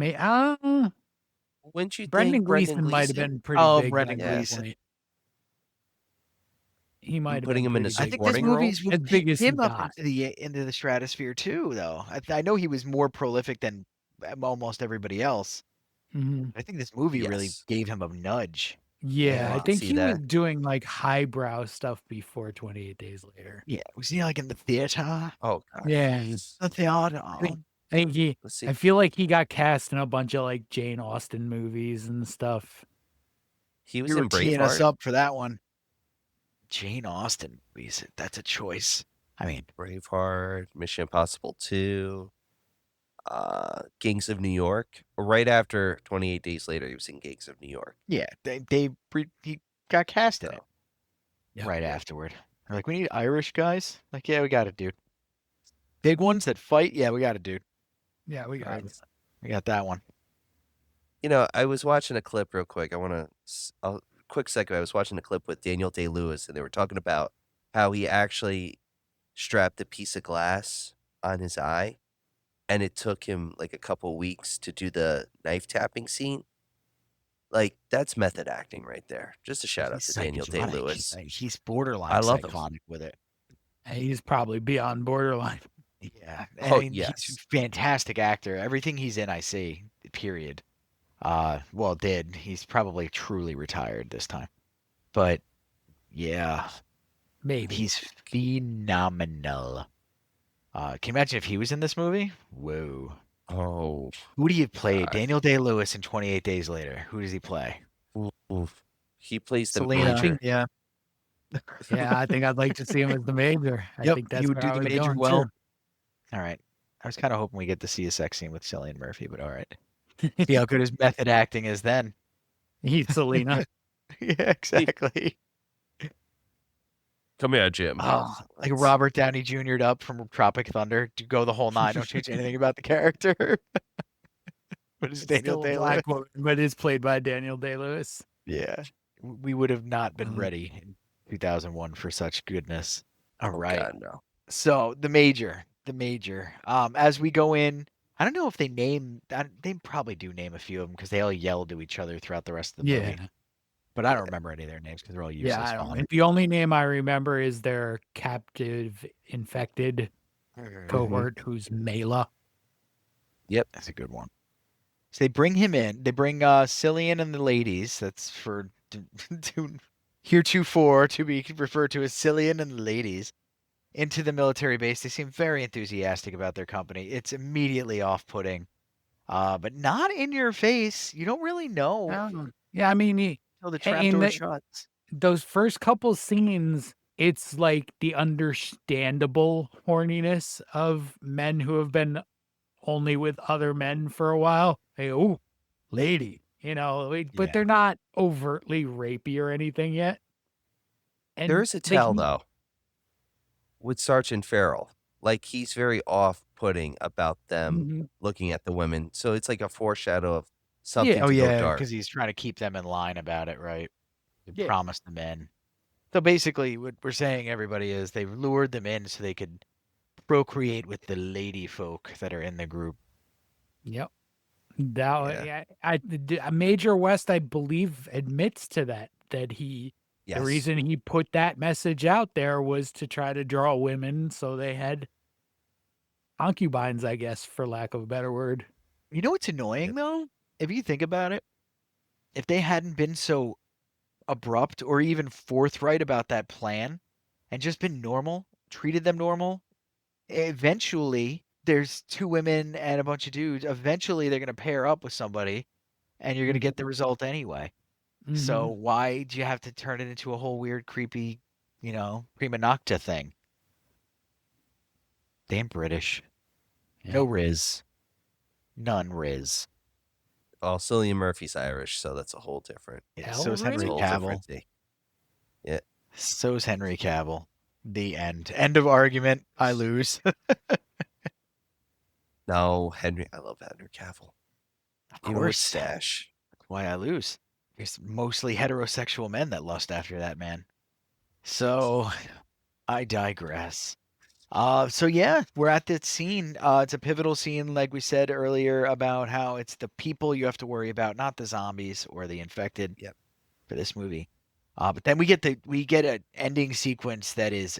Wouldn't you Brendan think Brendan Gleeson might have Gleeson? been pretty Oh, big by Brendan that Yeah. Gleeson. point. He might have putting been him in pretty a I big. think this supporting role? movie's As big as he him up got. into the stratosphere too, though. I know he was more prolific than almost everybody else. hmm I think this movie really Yes. gave him a nudge. Yeah, I I can think see he was that. doing like highbrow stuff before 28 Days Later. Yeah, was he like in the theater? Oh God. Yeah, The theater. I think he. Let's see. I feel like he got cast in a bunch of like Jane Austen movies and stuff. He was You were in teeing us Braveheart. up for that one. Jane Austen movies. That's a choice. I mean, Braveheart, Mission Impossible 2, Gangs of New York. Right after 28 Days Later, he was in Gangs of New York. yeah, he got cast in it So, Yeah. right afterward. They're like, we need Irish guys. Like, yeah, we got it, dude. Big ones that fight. Yeah, we got it, dude. Yeah, we got Alright. it. We got that one. you know, I was watching a clip real quick. A quick second. I was watching a clip with Daniel Day-Lewis, and they were talking about how he actually strapped a piece of glass on his eye, and it took him like a couple weeks to do the knife tapping scene. Like, that's method acting right there. Just a shout out He's to Daniel psychotic. Day-Lewis. He's borderline I love him. psychotic with it. He's probably beyond borderline. Yeah. Oh, And he's yes. a fantastic actor. Everything he's in, I see. Period. Well, did. He's probably truly retired this time. But yeah, Maybe. he's phenomenal. Can you imagine if he was in this movie? Whoa. Oh, Who do you play? God. Daniel Day-Lewis in 28 Days Later. Who does he play? oof. He plays the Selena. major. Yeah. Yeah, I think I'd like to see him as the major. I Yep, think that's he would where do I the was major going well. All right. I was kind of hoping we get to see a sex scene with Cillian Murphy, but all right. See how good his method acting is then. too. He's Selena. Yeah, exactly. Come here, Jim. Oh, like Let's- Robert Downey Jr.'d up from Tropic Thunder. To go the whole nine. Don't change anything about the character. But it's Daniel Still a Day-Lewis. black woman, but is played by Daniel Day-Lewis. Yeah. We would have not been Mhm. ready in 2001 for such goodness. All Oh, right. God, no. So the major. As we go in, I don't know if they they probably do name a few of them because they all yell to each other throughout the rest of the movie. Yeah. But I don't remember any of their names because they're all useless. Yeah, I don't. fodder. The only name I remember is their captive infected cohort, who's Mela. That's a good one. So they bring him in. They bring Cillian and the ladies. That's for heretofore to be referred to as Cillian and the ladies into the military base. They seem very enthusiastic about their company. It's immediately off-putting, but not in your face. You don't really know Yeah, I mean, until the in trapdoor the- shuts. those first couple scenes, it's like the understandable horniness of men who have been only with other men for a while. Hey, oh, lady, but Yeah. they're not overtly rapey or anything yet. And There is a tell, though, with Sergeant Farrell. Like, he's very off-putting about them Mhm. looking at the women. So it's like a foreshadow of something Oh to go yeah, dark. because he's trying to keep them in line about it, right? He Yeah. promised them in. So basically, what we're saying, everybody, is they lured them in so they could procreate with the lady folk that are in the group. Yep. Yeah. Major West, I believe, admits to that he Yes. the reason he put that message out there was to try to draw women so they had concubines, I guess, for lack of a better word. You know what's annoying Yep. though? If you think about it, if they hadn't been so abrupt or even forthright about that plan and just been normal, treated them normal, eventually there's two women and a bunch of dudes. Eventually they're going to pair up with somebody and you're going to get the result anyway. So why do you have to turn it into a whole weird, creepy, prima nocta thing? Damn British. No Riz. None Riz. Oh, Cillian Murphy's Irish, so that's a whole different. Yeah, Hell so is Riz? Henry Whole Cavill. different thing. So's Henry Cavill. The end. End of argument. I lose. No, I love Henry Cavill. Of Even with course. stash. That's why I lose. It's mostly heterosexual men that lust after that man. So I digress. So yeah, we're at that scene. It's a pivotal scene, like we said earlier, about how it's the people you have to worry about, not the zombies or the infected. Yep. For this movie. But then we get an ending sequence that is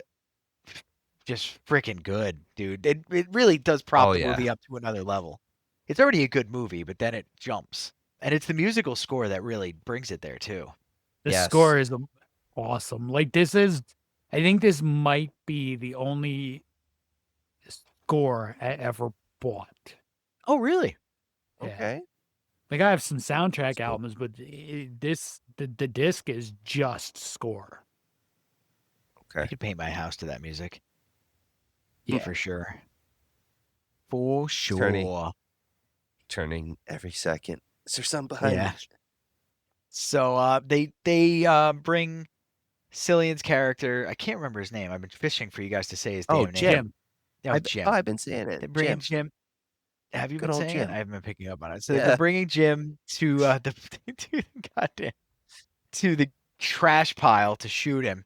just freaking good, dude. It really does prop Oh the yeah. movie up to another level. It's already a good movie, but then it jumps. And it's the musical score that really brings it there too. The Yes. score is awesome. Like I think this might be the only score I ever bought. Oh, really? Yeah. Okay. Like I have some soundtrack That's cool. albums, but the disc is just score. I Okay. could paint my house to that music. Yeah. For sure. For Turning. sure. Turning every second. Is there something behind Yeah. me? So they bring Cillian's character. I can't remember his name. I've been fishing for you guys to say his Oh, damn name. Jim. Oh, Jim. I've been saying They it. bring in Jim. Jim. Have you Good been old saying it? Jim. I haven't been picking up on it. So they've Yeah. been bringing Jim to the goddamn to the trash pile to shoot him,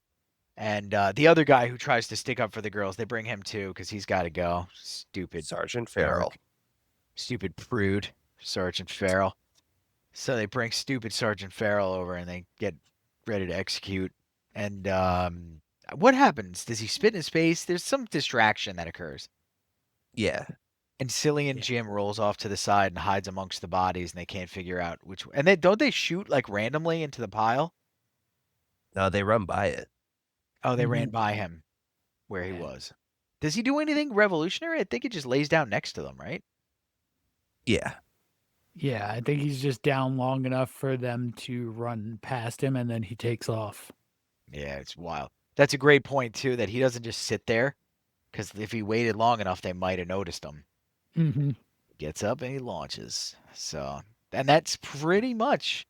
and the other guy who tries to stick up for the girls, they bring him too because he's got to go. Stupid Sergeant Farrell. jerk. Stupid prude, Sergeant Farrell. So they bring stupid Sergeant Farrell over and they get ready to execute. And what happens? Does he spit in his face? There's some distraction that occurs. Yeah. And Cillian Yeah. Jim rolls off to the side and hides amongst the bodies, and they can't figure out which. And they don't they shoot like randomly into the pile? No, they run by it. Oh, they ran Mhm. by him where he Yeah. was. Does he do anything revolutionary? I think he just lays down next to them, right? Yeah. Yeah, I think he's just down long enough for them to run past him, and then he takes off. Yeah, it's wild. That's a great point too. That he doesn't just sit there, because if he waited long enough, they might have noticed him. Mm-hmm. Gets up and he launches. So, and that's pretty much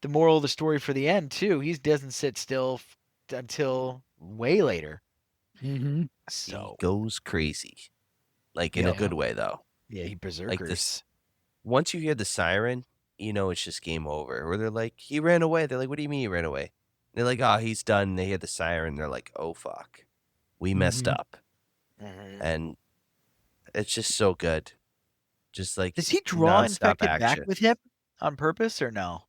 the moral of the story for the end too. He doesn't sit still until way later. Mm-hmm. So He goes crazy. Like in Yeah. a good way though. yeah, he Like berserkers. this. Once you hear the siren, you know it's just game over. Or they're like, he ran away. They're like, what do you mean he ran away? They're like, oh, he's done. They hear the siren. They're like, oh fuck, we messed Mhm. up. And it's just so good. Just like Does he draw nonstop infected back action. with him on purpose or no?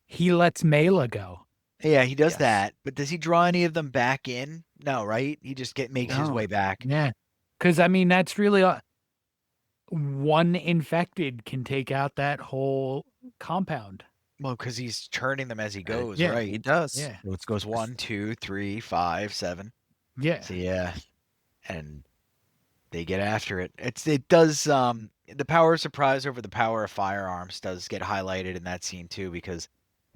He lets Mela go. Yeah, he does Yes. that. But does he draw any of them back in? No, right? He just makes his No. way back. Yeah, because I mean that's really one infected can take out that whole compound. Well, because he's turning them as he goes, Yeah, right? He does. Yeah, So it goes 1, 2, 3, 5, 7. yeah. So yeah, and they get after it. It does the power of surprise over the power of firearms does get highlighted in that scene too, because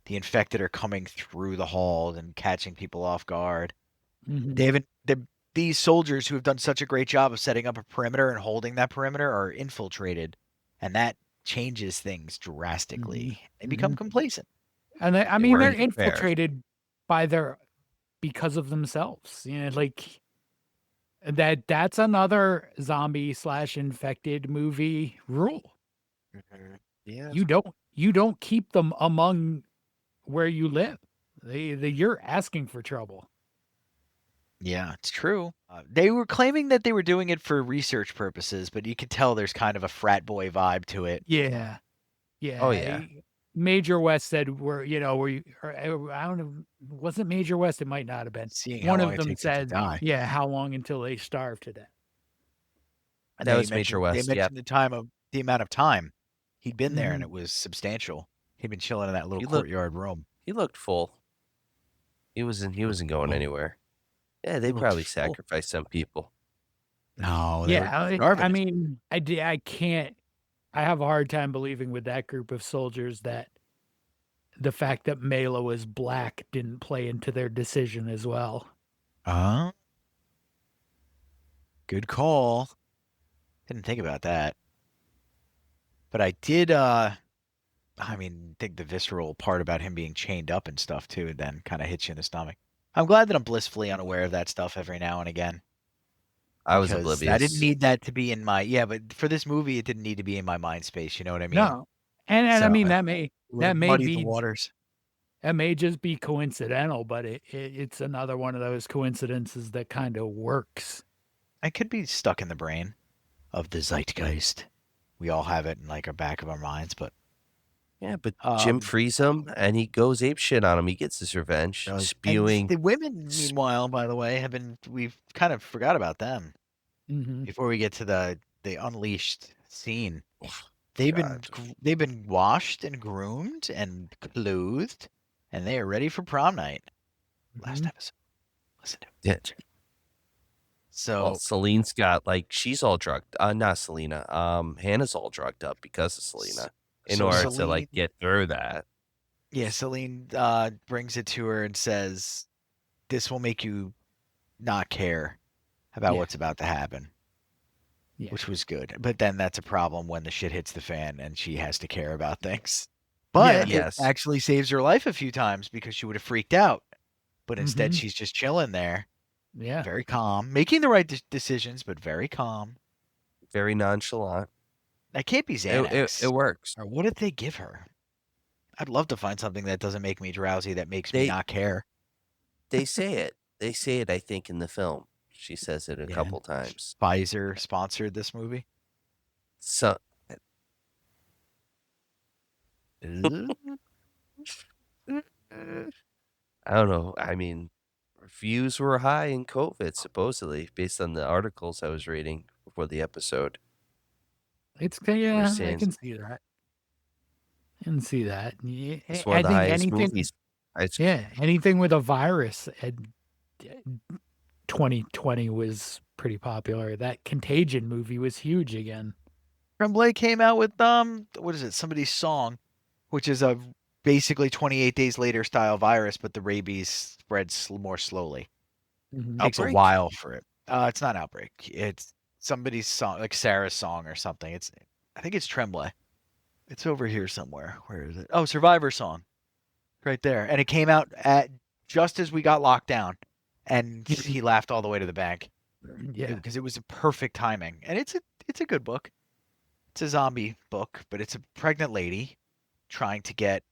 the infected are coming through the halls and catching people off guard. Mhm. They haven't these soldiers who have done such a great job of setting up a perimeter and holding that perimeter are infiltrated, and that changes things drastically. They become Mhm. complacent. And I They mean they're weren't prepared. infiltrated because of themselves. You know, like that's another zombie / infected movie rule. Yeah. You don't keep them among where you live. You're asking for trouble. Yeah, it's true. They were claiming that they were doing it for research purposes, but you could tell there's kind of a frat boy vibe to it. Yeah. Yeah. Oh, yeah. Major West said were you or I don't know, wasn't Major West? It might not have been. Seeing One how long of it them takes it to said, die. yeah, how long until they starve to death? And That they was Major mentioned West, yep. the amount of time he'd been there, and Mhm. it was substantial. He'd been chilling in that little He looked- courtyard room. He looked full. He wasn't going full. anywhere. Yeah, they looked probably full. sacrificed some people. No, they Yeah, were starving. I mean, I can't. I have a hard time believing with that group of soldiers that the fact that Mela was black didn't play into their decision as well. Good call. Didn't think about that. But I did think the visceral part about him being chained up and stuff too, then kind of hits you in the stomach. I'm glad that I'm blissfully unaware of that stuff every now and again. I was because oblivious. I didn't need that to be in my but for this movie it didn't need to be in my mind space, you know what I mean? No, and I So, mean it that would've may muddied the be waters. that may just be coincidental, but it's another one of those coincidences that kind of works. I could be stuck in the brain of the zeitgeist. We all have it in like our back of our minds, but Yeah, but Jim frees him, and he goes apeshit on him. He gets his revenge, And spewing. the women, meanwhile, by the way, we've kind of forgot about them Mm-hmm. before we get to the unleashed scene. God. They've been washed and groomed and clothed, and they are ready for prom night. Last episode, listen to it. Yeah. So Well, Celine's got she's all drugged. Not Selena. Hannah's all drugged up because of Selena. In so order to Celine, get through that. yeah, Celine brings it to her and says, "This will make you not care about Yeah. what's about to happen." Yeah. Which was good. But then that's a problem when the shit hits the fan and she has to care about things. But Yeah. it Yes. actually saves her life a few times because she would have freaked out. But instead, Mhm. she's just chilling there, Yeah. very calm, making the right decisions, but very calm. Very nonchalant. That can't be Xanax. It works. Or what did they give her? I'd love to find something that doesn't make me drowsy, that makes me They- not care. They say it. They say it, I think, in the film. She says it a Yeah. couple times. Pfizer sponsored this movie. So I don't know. I mean, reviews were high in COVID, supposedly, based on the articles I was reading before the episode. It's We're I saying can see that. I can see that. Yeah, it's one I of the think highest anything. movies. Yeah, anything with a virus. 2020 was pretty popular. That Contagion movie was huge again. Tremblay came out with what is it? Somebody's song, which is a basically 28 days later style virus, but the rabies spreads more slowly. Mhm. Takes a Outbreak? while for it. It's not Outbreak. It's somebody's song, like Sarah's song or something. I think it's Tremblay. It's over here somewhere. Where is it? Oh, Survivor song, right there. And it came out at just as we got locked down, and he laughed all the way to the bank. Yeah. Because it was a perfect timing, and it's a good book. It's a zombie book, but it's a pregnant lady trying to get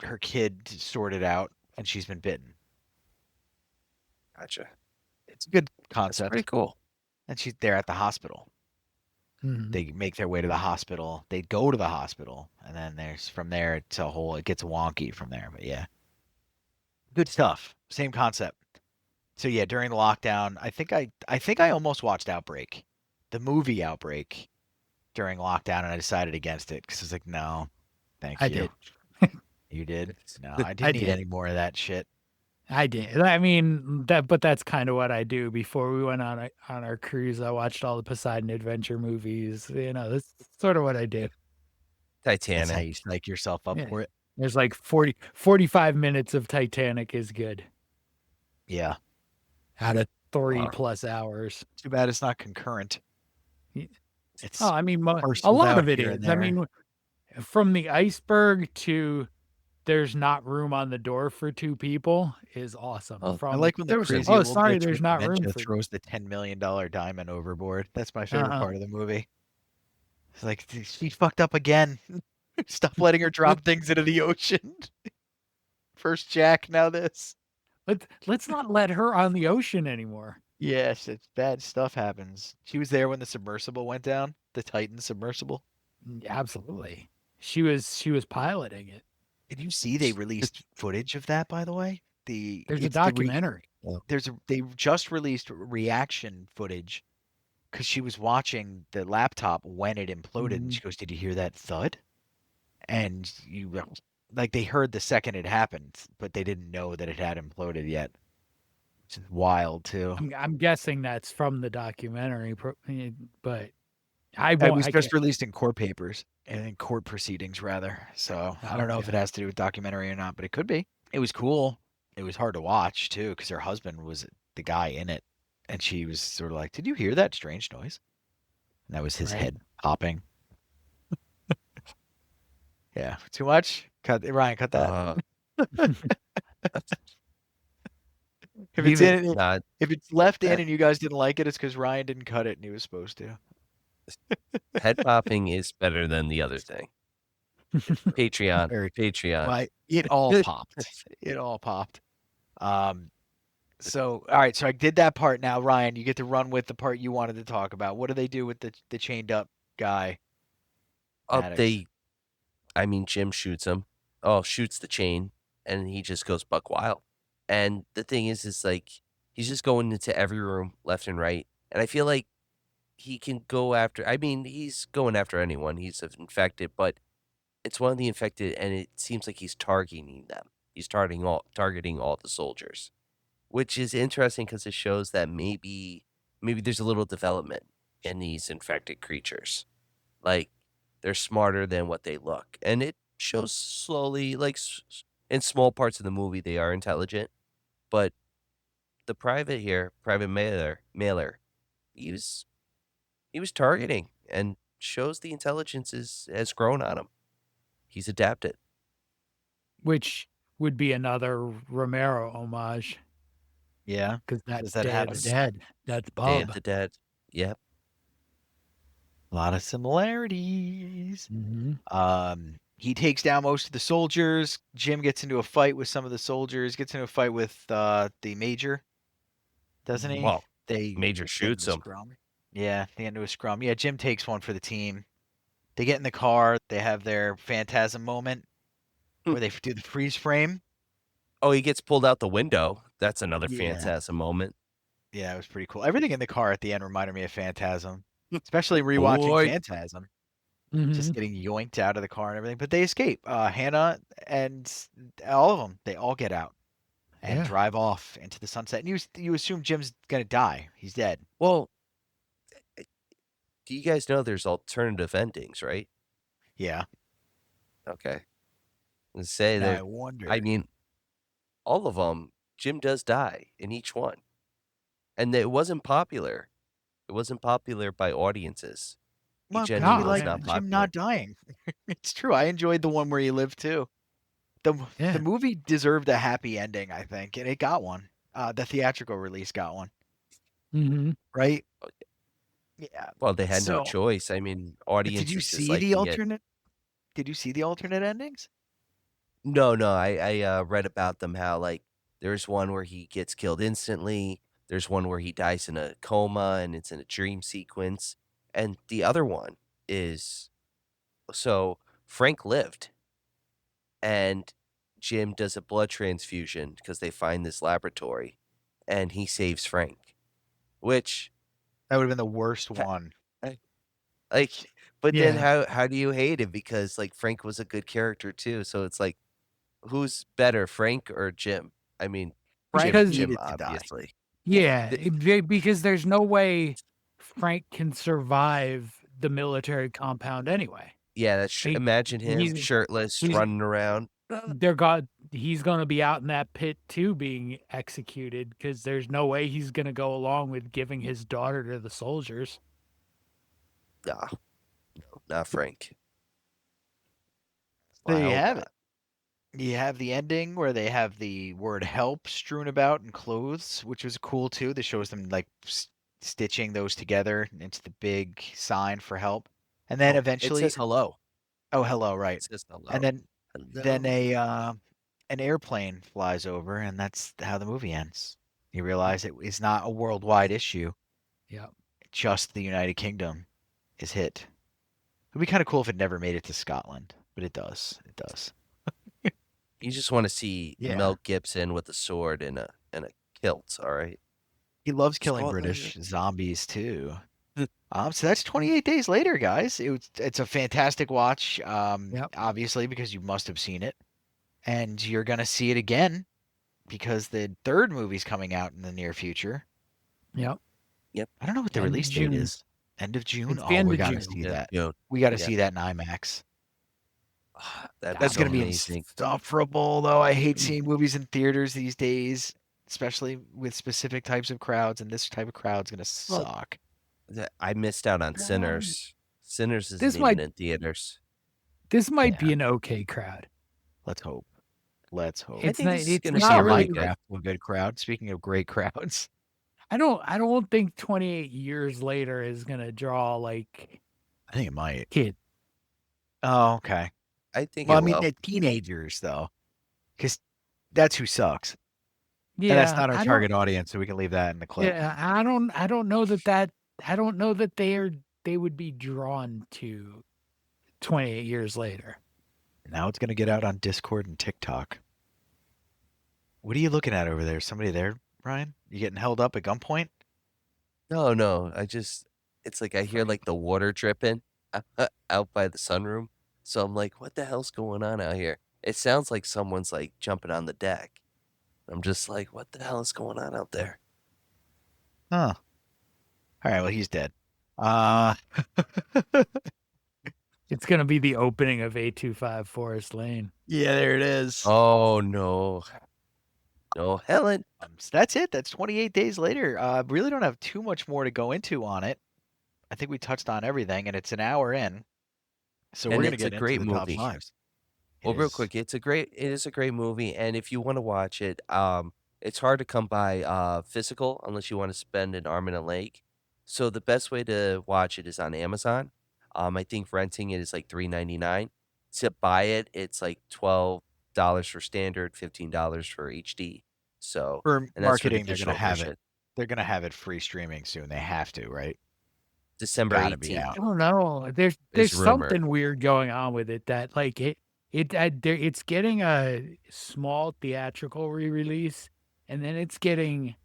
her kid sorted out, and she's been bitten. Gotcha. It's a good That's concept. pretty cool. And they're at the hospital. Mhm. They make their way to the hospital. They go to the hospital, and then from there it gets wonky from there. But yeah, good stuff. Same concept. So yeah, during the lockdown, I think I almost watched Outbreak, the movie Outbreak, during lockdown, and I decided against it because I was like, no, thank I you. did. You did? No, The- I didn't need did. any more of that shit. I did. I mean but that's kind of what I do. Before we went on our cruise, I watched all the Poseidon Adventure movies. That's sort of what I do. That's how Titanic. you psych yourself up Yeah. for it. There's like 45 minutes of Titanic is good Yeah. out of 3 Wow. plus hours. Too bad it's not concurrent. Yeah. It's Oh, I mean, a parceled lot out of it here is. and I there. mean, from the iceberg to there's not room on the door for 2 people is awesome. Oh, From I like when the there was a- crazy oh, old sorry, bitch there's with not room dementia for throws the $10 million diamond overboard. That's my favorite Uh-huh. part of the movie. It's like, she fucked up again. Stop letting her drop things into the ocean. First Jack, now this. Let's not let her on the ocean anymore. Yes, it's bad stuff happens. She was there when the submersible went down, the Titan submersible. Absolutely. She was piloting it. Did you see they released footage of that, by the way? There's a it's the documentary. they just released reaction footage because she was watching the laptop when it imploded, and she goes, "Did you hear that thud?" And they heard the second it happened, but they didn't know that it had imploded yet. It's wild too. I'm guessing that's from the documentary, but I It won't. was I just can't. released in court papers and in court proceedings, rather. So I don't know if it Okay. has to do with documentary or not, but it could be. It was cool. It was hard to watch too because her husband was the guy in it, and she was sort of like, "Did you hear that strange noise?" And that was his Right. head popping. Yeah, too much. Ryan, cut that. If it's Leave it. in, Not if it's left in and you guys didn't like it, it's because Ryan didn't cut it and he was supposed to. head popping is better than the other thing. Patreon. Very- Patreon. Right. It all popped. It all popped. So all right, so I did that part. Now, Ryan, you get to run with the part you wanted to talk about. What do they do with the chained up guy? Oh, Maddox? I mean, Jim shoots him. Oh, shoots the chain, and he just goes buck wild. And the thing is like he's just going into every room left and right. And I feel like he can go after. I mean, he's going after anyone. He's infected, but it's one of the infected, and it seems like he's targeting them. He's targeting all the soldiers, which is interesting because it shows that maybe there's a little development in these infected creatures. Like they're smarter than what they look, and it shows slowly. Like in small parts of the movie, they are intelligent, but the private here, Private Mailer, he was he was targeting and shows the intelligence has grown on him. He's adapted. which would be another Romero homage Yeah. because Does that's that Day of the happen? Dead. That's Day of Bub. the Dead. Yep. A lot of similarities. Hmm. He takes down most of the soldiers. Jim gets into a fight with some of the soldiers. Gets into a fight with the major, doesn't he? Well, They Major get shoots into a him. scrum. Yeah, they get into a scrum. Yeah, Jim takes one for the team. They get in the car. They have their phantasm moment where they do the freeze frame. Oh, he gets pulled out the window. That's another Yeah. phantasm moment. Yeah, it was pretty cool. Everything in the car at the end reminded me of Phantasm, especially rewatching Boy. Phantasm. Hmm. Just getting yoinked out of the car and everything. But they escape. Hannah and all of them, they all get out and Yeah. drive off into the sunset. And you assume Jim's gonna die. He's dead. Well, do you guys know there's alternative endings, right? Yeah. Okay. Let's say Now there. I wonder. I mean, all of them. Jim does die in each one, and it wasn't popular. It wasn't popular by audiences. He Well, because we genuinely was God, like not man. Jim popular. not dying. It's true. I enjoyed the one where he lived too. The Yeah. movie deserved a happy ending, I think, and it got one. The theatrical release got one, Hmm. right? Yeah. Well, they had no So, choice. I mean, did you audiences just see like the to get. alternate? Did you see the alternate endings? No, no. I read about them how like there's one where he gets killed instantly. There's one where he dies in a coma and it's in a dream sequence, and the other one is so Frank lived, and Jim does a blood transfusion because they find this laboratory, and he saves Frank, which That would have been the worst ha- one. like, but then Yeah. how do you hate him because like Frank was a good character too, so it's like who's better, Frank or Jim? I mean, Frank Because Jim needed to die. obviously. yeah, The- because there's no way Frank can survive the military compound anyway. Yeah, that's He- imagine him he's- shirtless he's- running around. He's gonna be out in that pit too, being executed because there's no way he's gonna go along with giving his daughter to the soldiers. Nah, no, not Frank. There you Wow, have it. You have the ending where they have the word help strewn about in clothes, which was cool too. That shows them like stitching those together into the big sign for help. And then It eventually, says hello. oh, hello, right. It says hello. And then Hello. an airplane flies over, and that's how the movie ends. You realize it is not a worldwide issue. Yeah. Just the United Kingdom is hit. It'd be kind of cool if it never made it to Scotland, but it does. It does. You just want to see Yeah. Mel Gibson with a sword and a kilt, all right? He loves killing Scotland. British zombies too. So that's 28 days later, guys. It's a fantastic watch. Yep. Obviously because you must have seen it, and you're gonna see it again because the third movie's coming out in the near future. Yep. I don't know what the End of release date June. is. End of June. It's the Oh, end we of gotta June. see Yeah, that. you know, We gotta yeah. see that in IMAX. That'd That's be gonna be amazing. insufferable, though. I hate seeing movies in theaters these days, especially with specific types of crowds, and this type of crowd's gonna suck. I missed out on Sinners. Sinners isn't this even might- in theaters. This might Yeah. be an okay crowd. Let's hope. Let's hope. I It's think not. this is It's gonna We be saw not really. good. Minecraft, a good crowd. Speaking of great crowds, I don't think 28 years later is gonna draw like I think it might. kid. Oh, okay. I think Well, I it mean, will. the teenagers though, because that's who sucks. Yeah, And that's not our I don't- target audience, so we can leave that in the clip. Yeah, I don't know that I don't know that they would be drawn to 28 years later. Now it's gonna get out on Discord and TikTok. What are you looking at over there? Somebody there, Brian? You getting held up at gunpoint? No, it's like I hear Funny. like the water dripping out by the sunroom. So I'm like, what the hell's going on out here? It sounds like someone's like jumping on the deck. I'm just like, what the hell is going on out there? Huh. All right, well, he's dead. Uh, It's gonna be the opening of 825 Forest Lane. yeah, there it is. Oh no. No, Helen. So that's it. That's 28 days later. Really don't have too much more to go into on it. I think we touched on everything, and it's an hour in, so we're And gonna it's a get into great the top movie. fives. It Well, real is. quick, it is a great movie, and if you want to watch it, it's hard to come by physical unless you want to spend an arm and a leg. So the best way to watch it is on Amazon. I think renting it is like $3.99. To buy it, it's like $12 for standard, $15 for HD. So, For and that's for the marketing, they're gonna digital have it. version. They're gonna have it free streaming soon. They have to, right? December Gotta be 18th out. I don't know. There's is rumored. something weird going on with it that like it's getting a small theatrical re-release, and then it's getting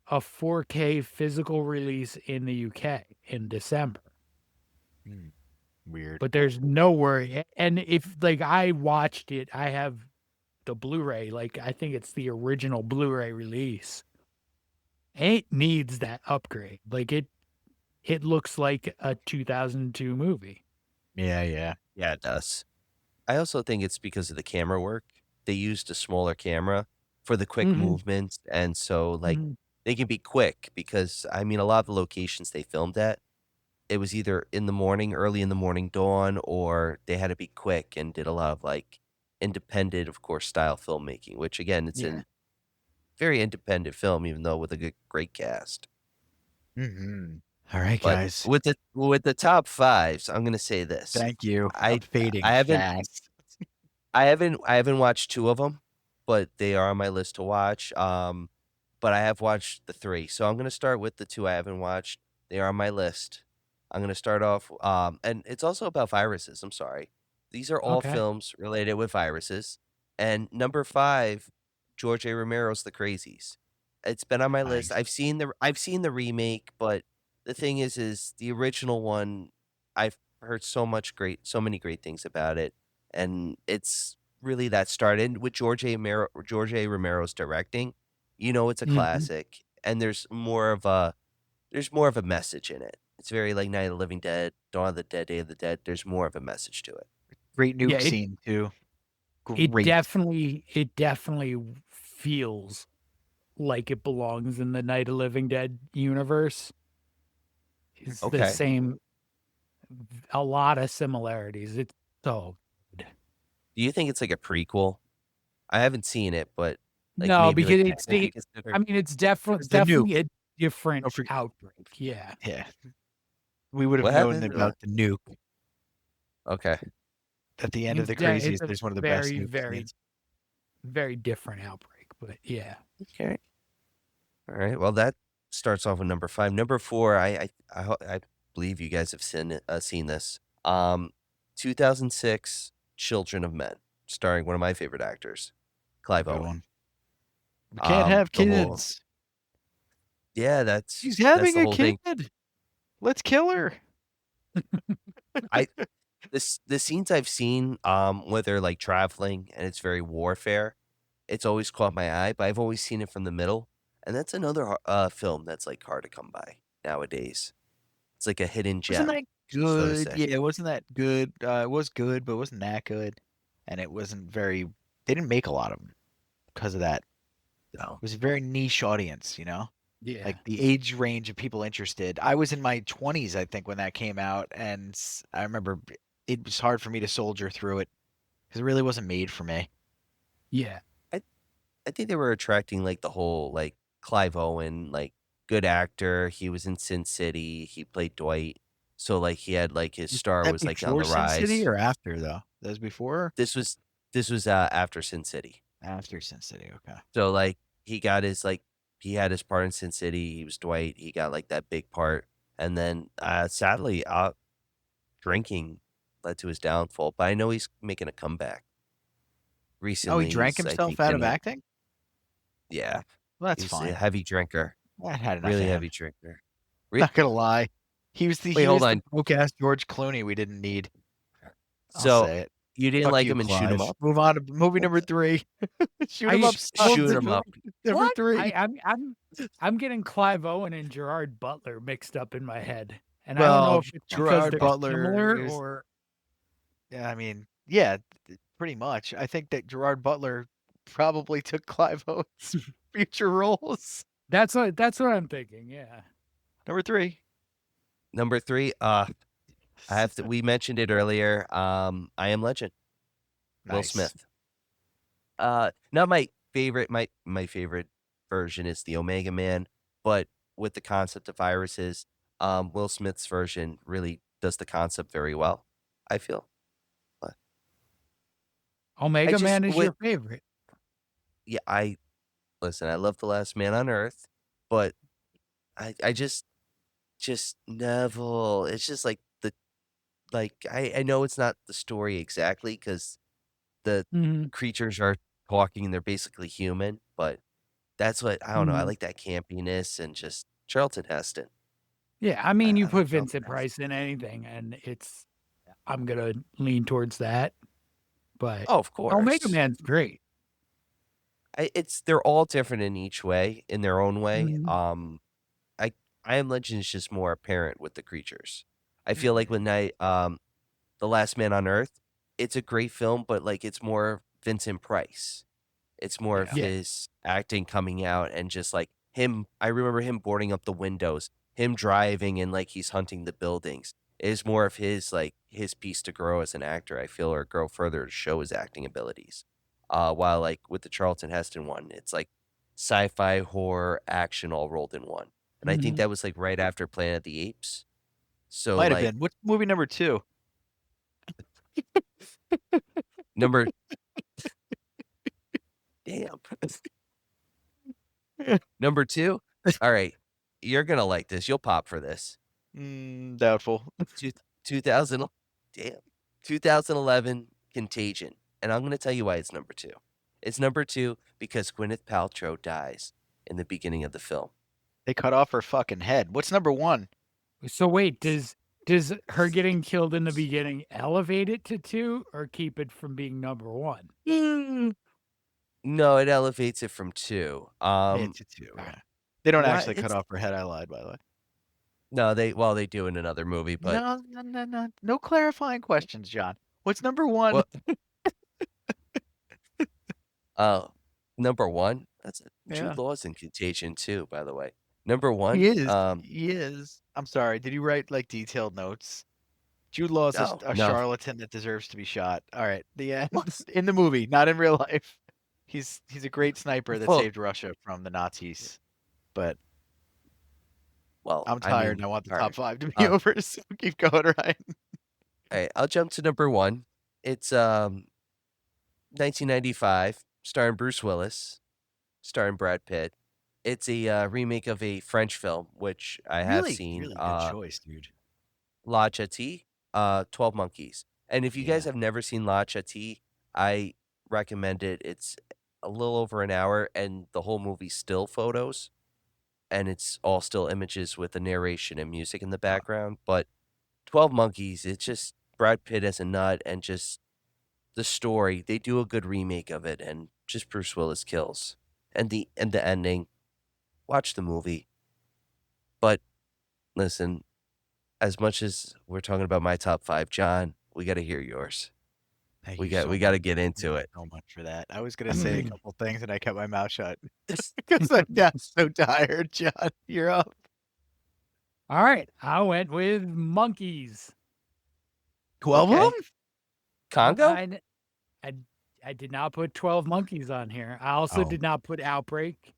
a 4K physical release in the UK in December. Hmm. Weird. But there's no worry. And if like I watched it, I have the Blu-ray. Like I think it's the original Blu-ray release. It needs that upgrade. Like it looks like a 2002 movie. Yeah, yeah. Yeah, it does. I also think it's because of the camera work. They used a smaller camera for the quick Mhm, movements, and so, like, mhm. they can be quick because, I mean, a lot of the locations they filmed at, it was either in the morning, early in the morning dawn, or they had to be quick and did a lot of, like, independent, of course, style filmmaking, which, again, it's Yeah. a very independent film, even though with a great cast. Mm-hmm. All right, But guys. with the top 5s, I'm gonna say this. Thank you. I I'm fading I haven't fast. I haven't watched 2 of them, but they are on my list to watch, but I have watched the 3, so I'm gonna start with the 2 I haven't watched. They are on my list. I'm gonna start off, and it's also about viruses, I'm sorry. These are all Okay. films related with viruses, and number 5, George A. Romero's The Crazies. It's been on my list. Nice. I've seen the remake, but the thing is the original one, I've heard so many great things about it, and it's really that started with George A. Romero's directing. You know, it's a Mhm. classic, and there's more of a message in it. It's very like Night of the Living Dead, Dawn of the Dead, Day of the Dead. There's more of a message to it. Great Yeah, nuke scene too. it Great. definitely feels like it belongs in the Night of Living Dead universe. It's the Okay. same, a lot of similarities. It's so good. Do you think it's like a prequel? I haven't seen it, but like No, maybe like because it's technically the I considered. mean, it's The nuke. definitely a different Don't forget. outbreak. Yeah. Yeah, we would have What known happened? about the nuke Okay. at the end of the Crazies. It's a There's one of the best very, nuke very, scenes. very different outbreak. But yeah. Okay. All right. Well, that starts off with number 5. Number 4, I believe you guys have seen this. 2006, Children of Men, starring one of my favorite actors, Clive Good Owen. one. We can't have The whole kids. yeah, She's that's having the a whole thing. kid. Let's kill her. I the scenes I've seen, where they're like traveling and it's very warfare, it's always caught my eye, but I've always seen it from the middle, and that's another film that's like hard to come by nowadays. It's like a hidden Wasn't gem, that so to good? say. Yeah, it wasn't that good. It was good, but it wasn't that good. And it wasn't very. They didn't make a lot of them because of that. No. It was a very niche audience, you know? Yeah. Like the age range of people interested. I was in my 20s, I think, when that came out, and I remember it was hard for me to soldier through it because it really wasn't made for me. Yeah. I think they were attracting like the whole like Clive Owen, like good actor. He was in Sin City. He played Dwight. So like he had like his Was star that was like on before the Sin City rise. or after, though? That was before? This was after Sin City. After Sin City, okay. So like he got his like he had his part in Sin City. He was Dwight. He got like that big part. And then sadly, drinking led to his downfall. But I know he's making a comeback. Oh, he Recently, drank he's, I himself think, out in of a acting? yeah, Well, that's he's a fine. heavy drinker, I had enough really of him. heavy drinker. Not gonna lie. He was Wait, the hold on. broke-ass George Clooney we didn't need. I'll So say it. you didn't Fuck like you, him in Shoot 'Em Clive. Up? Move on to movie number 3. Shoot 'em I up sucks. Shoot 'Em Up. Number what? 3. I'm getting Clive Owen and Gerard Butler mixed up in my head, and I don't know Well, if it's because Gerard they're Butler similar is, or I mean, yeah, pretty much. I think that Gerard Butler probably took Clive Owen's future roles. that's what I'm thinking. Yeah. Number 3. Number 3, I have to. We mentioned it earlier. I Am Legend. Will Nice. Smith. Not my favorite. My favorite version is the Omega Man, but with the concept of viruses, Will Smith's version really does the concept very well. I feel. But Omega just Man is with your favorite. yeah, I listen. I love The Last Man on Earth, but I just Neville. It's just like I know it's not the story exactly because the Mhm. creatures are talking and they're basically human, but that's what I don't know. I Mhm. like that campiness and just Charlton Heston. Yeah, I mean, you I like put Charlton Vincent Heston. Price in anything, and I'm gonna lean towards that. But Oh, of Omega course. Man's great. They're all different in each way, in their own way. Mhm. I Am Legend is just more apparent with the creatures. I feel like Mhm. when The Last Man on Earth, it's a great film, but like it's more Vincent Price. It's more of Yeah. Yeah. his acting coming out and just like him. I remember him boarding up the windows, him driving and like he's hunting the buildings. It is more of his piece to grow as an actor, I feel, or grow further to show his acting abilities. While like with the Charlton Heston one, it's like sci-fi, horror, action all rolled in one. And I think Mhm. that was like right after Planet of the Apes. So Might have like been. What's movie number 2? number damn. Number 2? All right. You're gonna like this. You'll pop for this. Doubtful. Two 2000 damn. 2011 Contagion. And I'm gonna tell you why it's number 2. It's number 2 because Gwyneth Paltrow dies in the beginning of the film. They cut off her fucking head. What's number 1? So wait, does her getting killed in the beginning elevate it to 2 or keep it from being number 1? No, it elevates it from 2. It's a 2. Yeah. They don't What? actually cut It's off her head. I lied, by the way. no, they do in another movie, but No. No clarifying questions, John. What's number 1? what number 1? That's Jude Yeah. Law's in Contagion too, by the way. Number He 1, is. He is. I'm sorry. Did you write like detailed notes? Jude Law is a no. charlatan that deserves to be shot. All right. The end. In the movie, not in real life. He's a great sniper that Well, saved Russia from the Nazis. But I'm I tired mean, and I want the all top right. 5 to be over, so keep going, Ryan. All right, I'll jump to number 1. It's 1995, starring Bruce Willis, starring Brad Pitt. It's a remake of a French film, which I have seen. Really good choice, dude. La Chattie, 12 Monkeys. And if you guys Yeah. have never seen La Chattie, I recommend it. It's a little over an hour, and the whole movie's still photos, and it's all still images with the narration and music in the background. But 12 Monkeys, it's just Brad Pitt as a nut and just the story. They do a good remake of it, and just Bruce Willis kills. And the ending, watch the movie. But listen, as much as we're talking about my top 5, John, we got to hear yours. Thank We you got so we got to much. get into it. So much for that. I was gonna say a Mhm. couple things and I kept my mouth shut because I'm now so tired. John, you're up. All right, I went with monkeys. 12 of Okay. them? Congo? I did not put 12 monkeys on here. I also Oh. did not put Outbreak.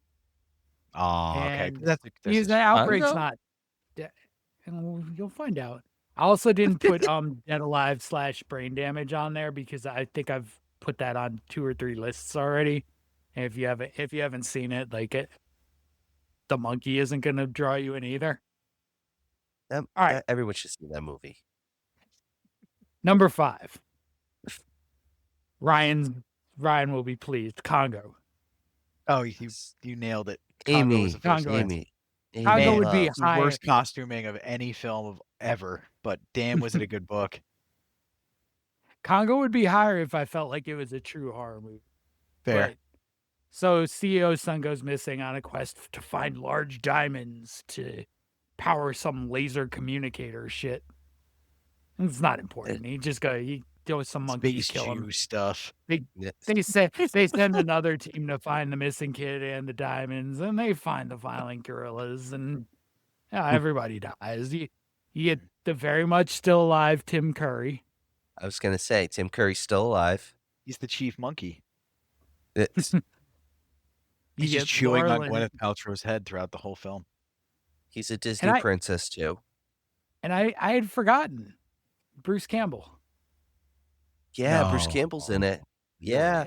Oh, okay. And That's because the Outbreak's Congo? not, and you'll find out. I also didn't put Dead Alive / Brain Damage on there because I think I've put that on 2 or 3 lists already. And if you haven't seen it, the monkey isn't gonna draw you in either. All right. Everyone should see that movie. Number 5. Ryan will be pleased. Congo. Oh, you nailed it. Congo Amy, was the first Congo. one. Amy Congo Man, would be it's the higher. worst costuming of any film of ever, but damn, was it a good book. Congo would be higher if I felt like it was a true horror movie. Fair. But, so CEO's son goes missing on a quest to find large diamonds to power some laser communicator shit. It's not important. He goes some monkeys Space kill him. Jew stuff. Yes. They send another team to find the missing kid and the diamonds, and they find the violent gorillas, and everybody dies. You get the very much still alive Tim Curry. I was gonna say Tim Curry's still alive. He's the chief monkey. It's- You He's just get chewing on Laurel Gwyneth Paltrow's head throughout the whole film. he's a Disney I- princess too. and I had forgotten Bruce Campbell. Yeah, Bruce No. Campbell's in it. Yeah.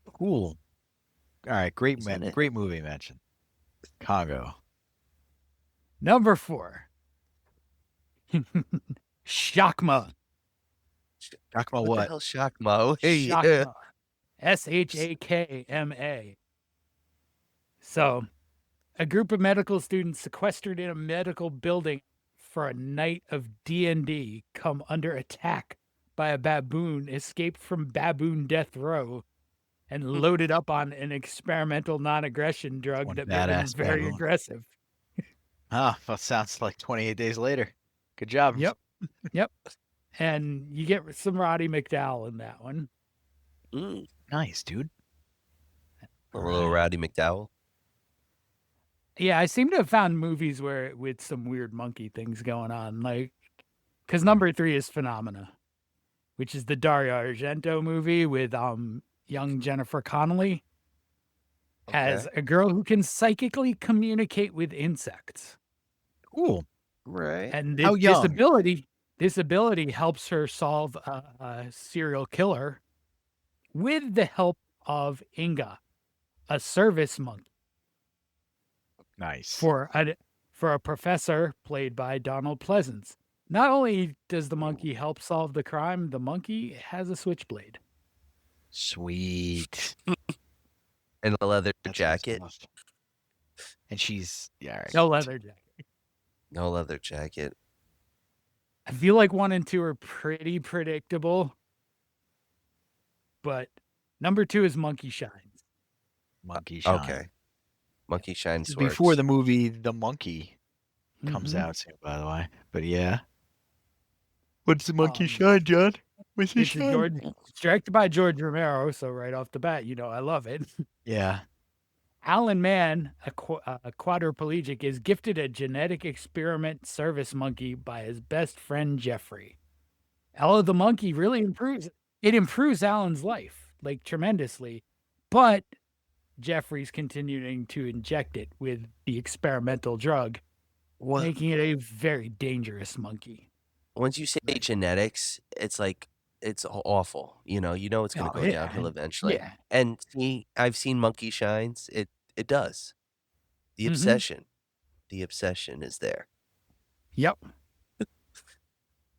Cool. All right, great He's in it. great movie mention. Congo. Number 4. Shakma. Talk about What the what? hell, Shockmo? Shakma. Shakma. So, a group of medical students sequestered in a medical building for a night of D&D come under attack by a baboon escaped from baboon death row and loaded up on an experimental non-aggression drug One that made them badass very baboon. aggressive. Well, sounds like 28 Days Later. Good job. Yep. And you get some Roddy McDowell in that one. Mm, Nice, dude. a little Rowdy McDowell. Yeah, I seem to have found movies where with some weird monkey things going on, like because number 3 is Phenomena, which is the Dario Argento movie with young Jennifer Connelly as a girl who can psychically communicate with insects, Cool. Right. and How young? this ability helps her solve a serial killer with the help of Inga, a service monkey. Nice. For a professor played by Donald Pleasance. Not only does the monkey help solve the crime, the monkey has a switchblade. Sweet. And a leather That's good jacket. stuff. And she's all right. No leather jacket. No leather jacket. I feel like 1 and 2 are pretty predictable, but number 2 is Monkey Shines. Monkey Shine. Okay. Monkey Shines This is works. before the movie The Monkey comes Mhm. out soon, by the way. But yeah. What's the Monkey Um, Shine, John? What's the It's shine? directed by George Romero, so right off the bat, I love it. Yeah. Alan Mann, a quadriplegic, is gifted a genetic experiment service monkey by his best friend Jeffrey. Ella the monkey really improves Alan's life, like tremendously, but Jeffrey's continuing to inject it with the experimental drug, What? making it a very dangerous monkey. Once you say genetics, it's like it's awful. You know it's going to Oh, go yeah. downhill eventually. Yeah. And I've seen Monkey Shines. It does. The Mhm. obsession is there. Yep.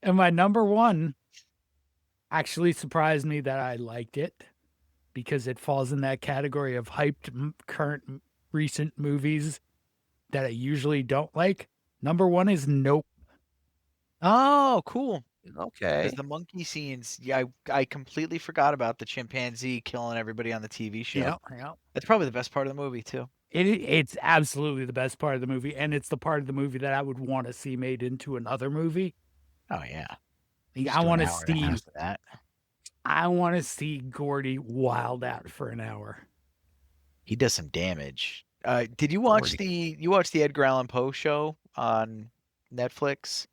And my number 1 actually surprised me that I liked it because it falls in that category of hyped current recent movies that I usually don't like. Number 1 is Nope. Oh, cool. Okay. Because the monkey scenes, yeah, I completely forgot about the chimpanzee killing everybody on the TV show. Yeah. That's probably the best part of the movie, too. It's absolutely the best part of the movie, and it's the part of the movie that I would want to see made into another movie. Oh, yeah. Like, Just I do an want to hour and a see half of that. Gordy wild out for an hour. He does some damage. Did you watch the Edgar Allan Poe show on Netflix?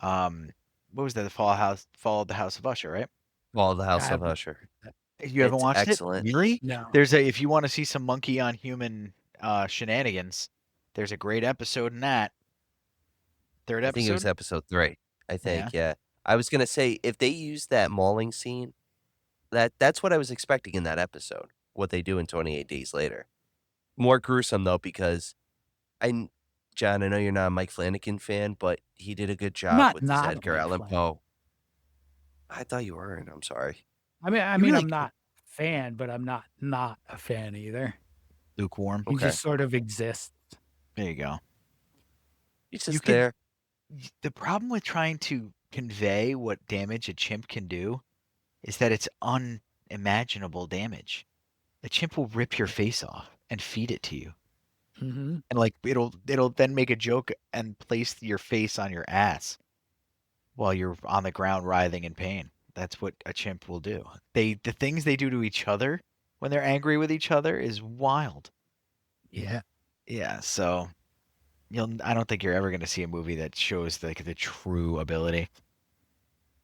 What was that? The Fall of the House of Usher, right? Well, the House I of haven't- Usher. You haven't It's watched excellent. it? Really? No. If you want to see some monkey on human shenanigans, there's a great episode in that. Third I think it was episode. episode 3. I think, yeah. I was gonna say if they used that mauling scene, that's what I was expecting in that episode. What they do in 28 Days Later. More gruesome though, because John, I know you're not a Mike Flanagan fan, but he did a good job with his Not a Edgar Mike Allan Flanagan. Poe. I thought you weren't. I'm sorry. I mean, You really I'm not a fan, but I'm not a fan either. lukewarm. He Okay. just sort of exists. There you go. He's You just can- there. The problem with trying to convey what damage a chimp can do is that it's unimaginable damage. A chimp will rip your face off and feed it to you. Mm-hmm. And like it'll then make a joke and place your face on your ass while you're on the ground writhing in pain. That's what a chimp will do. The things they do to each other when they're angry with each other is wild. Yeah. Yeah, so I don't think you're ever going to see a movie that shows the true ability.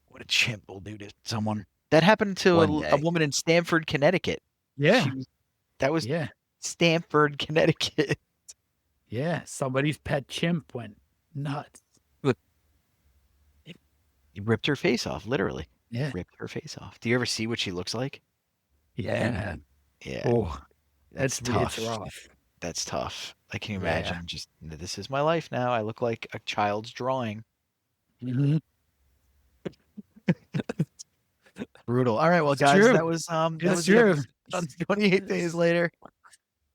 What a chimp will do to someone. That happened to One a day. woman in Stamford, Connecticut. Yeah. That was Yeah. Stamford, Connecticut. Yeah. Somebody's pet chimp went nuts. He ripped her face off, literally. Yeah. Ripped her face off. Do you ever see what she looks like? Yeah. Yeah, Oh, that's it's tough. rough. That's tough. I can Yeah. imagine just this is my life now. I look like a child's drawing. Mm-hmm. Brutal. All right, well, It's guys, true. that was that It's was the true. episode. 28 days later,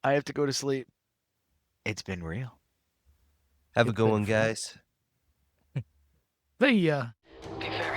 I have to go to sleep. It's been real. Have a It's good been one, fun. guys. See ya. Be very